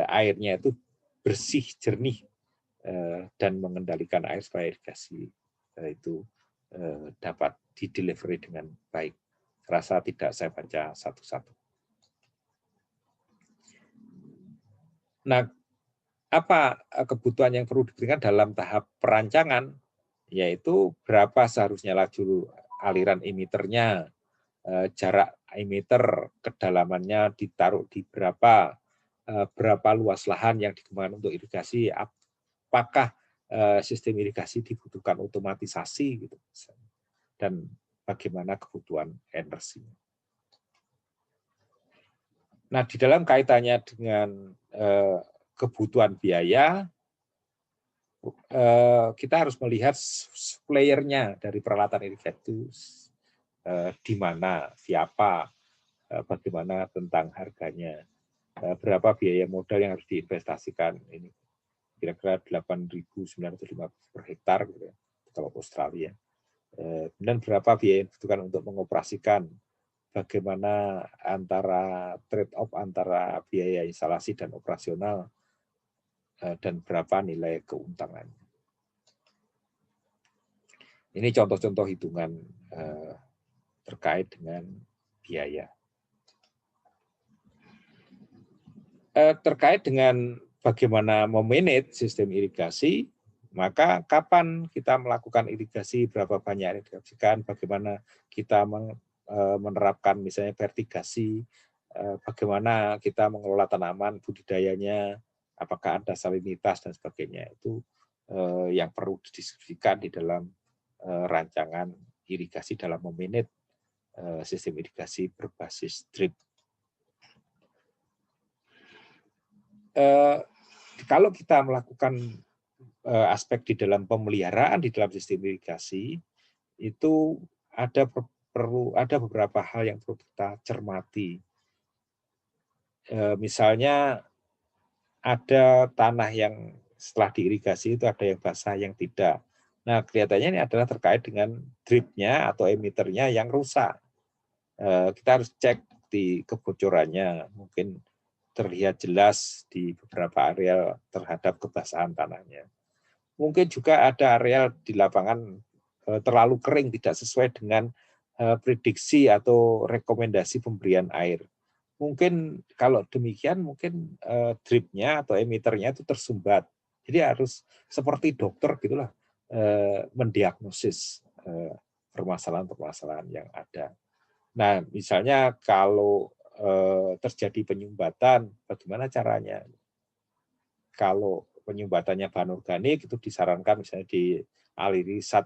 airnya itu bersih, jernih, dan mengendalikan air supaya irigasi itu dapat didelivery dengan baik. Rasa tidak saya baca satu-satu. Nah, apa kebutuhan yang perlu diberikan dalam tahap perancangan, yaitu berapa seharusnya laju aliran emiternya, jarak emiter, kedalamannya ditaruh di berapa luas lahan yang dikembangkan untuk irigasi, apakah sistem irigasi dibutuhkan otomatisasi, gitu, dan bagaimana kebutuhan energi. Nah, di dalam kaitannya dengan kebutuhan biaya, kita harus melihat suppliernya dari peralatan irigasi itu di mana, siapa, bagaimana tentang harganya, berapa biaya modal yang harus diinvestasikan. Ini kira-kira 8.950 per hektar gitu ya, kalau Australia. Dan berapa biaya yang dibutuhkan untuk mengoperasikan, bagaimana antara trade-off antara biaya instalasi dan operasional, dan berapa nilai keuntungannya. Ini contoh-contoh hitungan terkait dengan biaya. Terkait dengan bagaimana memanage sistem irigasi, maka kapan kita melakukan irigasi, berapa banyak yang diirigasikan, bagaimana kita menerapkan misalnya vertigasi, bagaimana kita mengelola tanaman, budidayanya, apakah ada salinitas dan sebagainya, itu yang perlu didiskusikan di dalam rancangan irigasi dalam memanage sistem irigasi berbasis drip. Kalau kita melakukan aspek di dalam pemeliharaan di dalam sistem irigasi, itu ada beberapa hal yang perlu kita cermati. Misalnya ada tanah yang setelah diirigasi itu ada yang basah, yang tidak. Nah, kelihatannya ini adalah terkait dengan dripnya atau emiternya yang rusak. Kita harus cek di kebocorannya, mungkin terlihat jelas di beberapa area terhadap kebasahan tanahnya. Mungkin juga ada area di lapangan terlalu kering, tidak sesuai dengan prediksi atau rekomendasi pemberian air. Mungkin kalau demikian, mungkin dripnya atau emiternya itu tersumbat. Jadi harus seperti dokter gitulah, mendiagnosis permasalahan-permasalahan yang ada. Nah, misalnya kalau terjadi penyumbatan, bagaimana caranya? Kalau penyumbatannya bahan organik, itu disarankan misalnya dialiri zat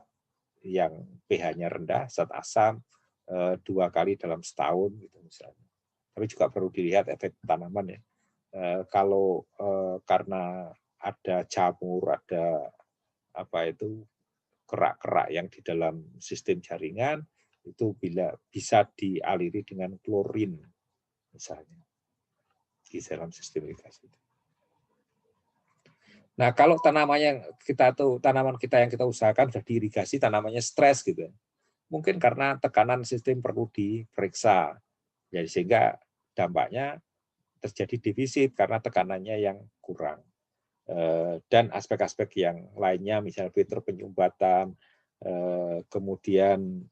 yang pH-nya rendah, zat asam 2 kali dalam setahun, gitu misalnya. Tapi juga perlu dilihat efek tanaman ya. Kalau karena ada jamur, ada apa itu kerak-kerak yang di dalam sistem jaringan, itu bisa dialiri dengan klorin misalnya di dalam sistem irigasi. Nah, kalau tanaman kita yang kita usahakan sudah diirigasi, tanamannya stres gitu. Mungkin karena tekanan sistem perlu diperiksa. Jadi sehingga dampaknya terjadi defisit karena tekanannya yang kurang. Dan aspek-aspek yang lainnya, misalnya filter penyumbatan, kemudian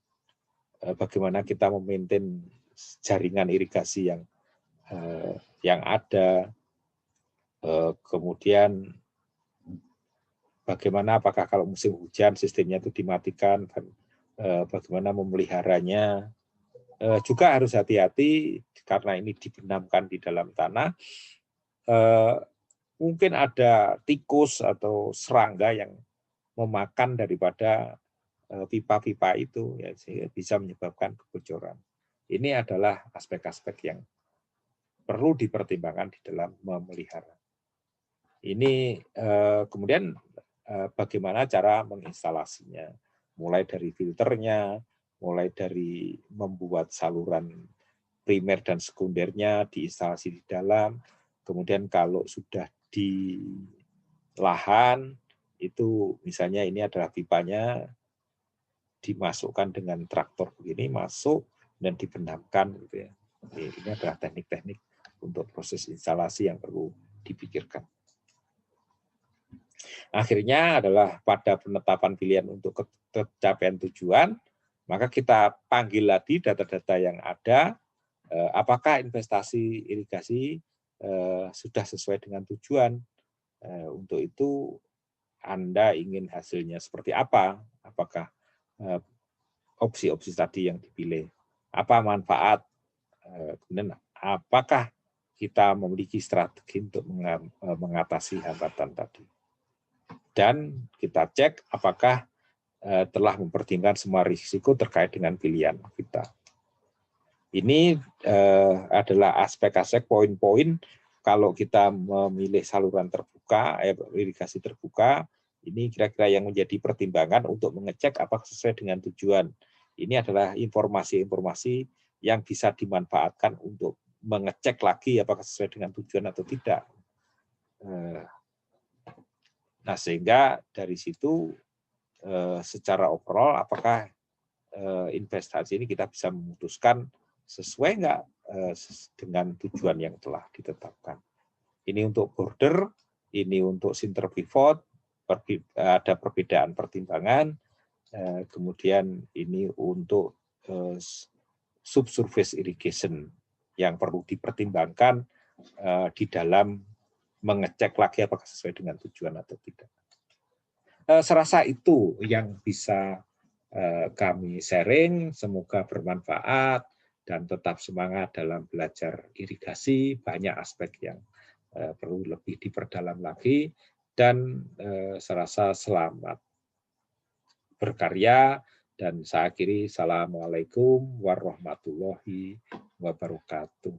bagaimana kita memaintain jaringan irigasi yang ada, kemudian bagaimana apakah kalau musim hujan sistemnya itu dimatikan, dan bagaimana memeliharanya. Juga harus hati-hati karena ini dibenamkan di dalam tanah. Mungkin ada tikus atau serangga yang memakan daripada pipa-pipa itu, ya, sehingga bisa menyebabkan kebocoran. Ini adalah aspek-aspek yang perlu dipertimbangkan di dalam memelihara. Ini kemudian bagaimana cara menginstalasinya, mulai dari filternya, mulai dari membuat saluran primer dan sekundernya diinstalasi di dalam, kemudian kalau sudah di lahan, itu misalnya ini adalah pipanya, dimasukkan dengan traktor begini, masuk dan dibenamkan gitu ya. Ini adalah teknik-teknik untuk proses instalasi yang perlu dipikirkan. Akhirnya adalah pada penetapan pilihan untuk capaian tujuan, maka kita panggil lagi data-data yang ada, apakah investasi irigasi sudah sesuai dengan tujuan. Untuk itu Anda ingin hasilnya seperti apa? Apakah opsi-opsi tadi yang dipilih, apa manfaat, kemudian apakah kita memiliki strategi untuk mengatasi hambatan tadi. Dan kita cek apakah telah mempertimbangkan semua risiko terkait dengan pilihan kita. Ini adalah aspek-aspek poin-poin kalau kita memilih saluran terbuka, irigasi terbuka, ini kira-kira yang menjadi pertimbangan untuk mengecek apakah sesuai dengan tujuan. Ini adalah informasi-informasi yang bisa dimanfaatkan untuk mengecek lagi apakah sesuai dengan tujuan atau tidak. Nah, sehingga dari situ secara overall apakah investasi ini kita bisa memutuskan sesuai nggak dengan tujuan yang telah ditetapkan. Ini untuk border, ini untuk center pivot, ada perbedaan pertimbangan, kemudian ini untuk subsurface irrigation yang perlu dipertimbangkan di dalam mengecek lagi apakah sesuai dengan tujuan atau tidak. Serasa itu yang bisa kami sharing, semoga bermanfaat dan tetap semangat dalam belajar irigasi. Banyak aspek yang perlu lebih diperdalam lagi, dan serasa selamat berkarya, dan saya akhiri. Assalamualaikum warahmatullahi wabarakatuh.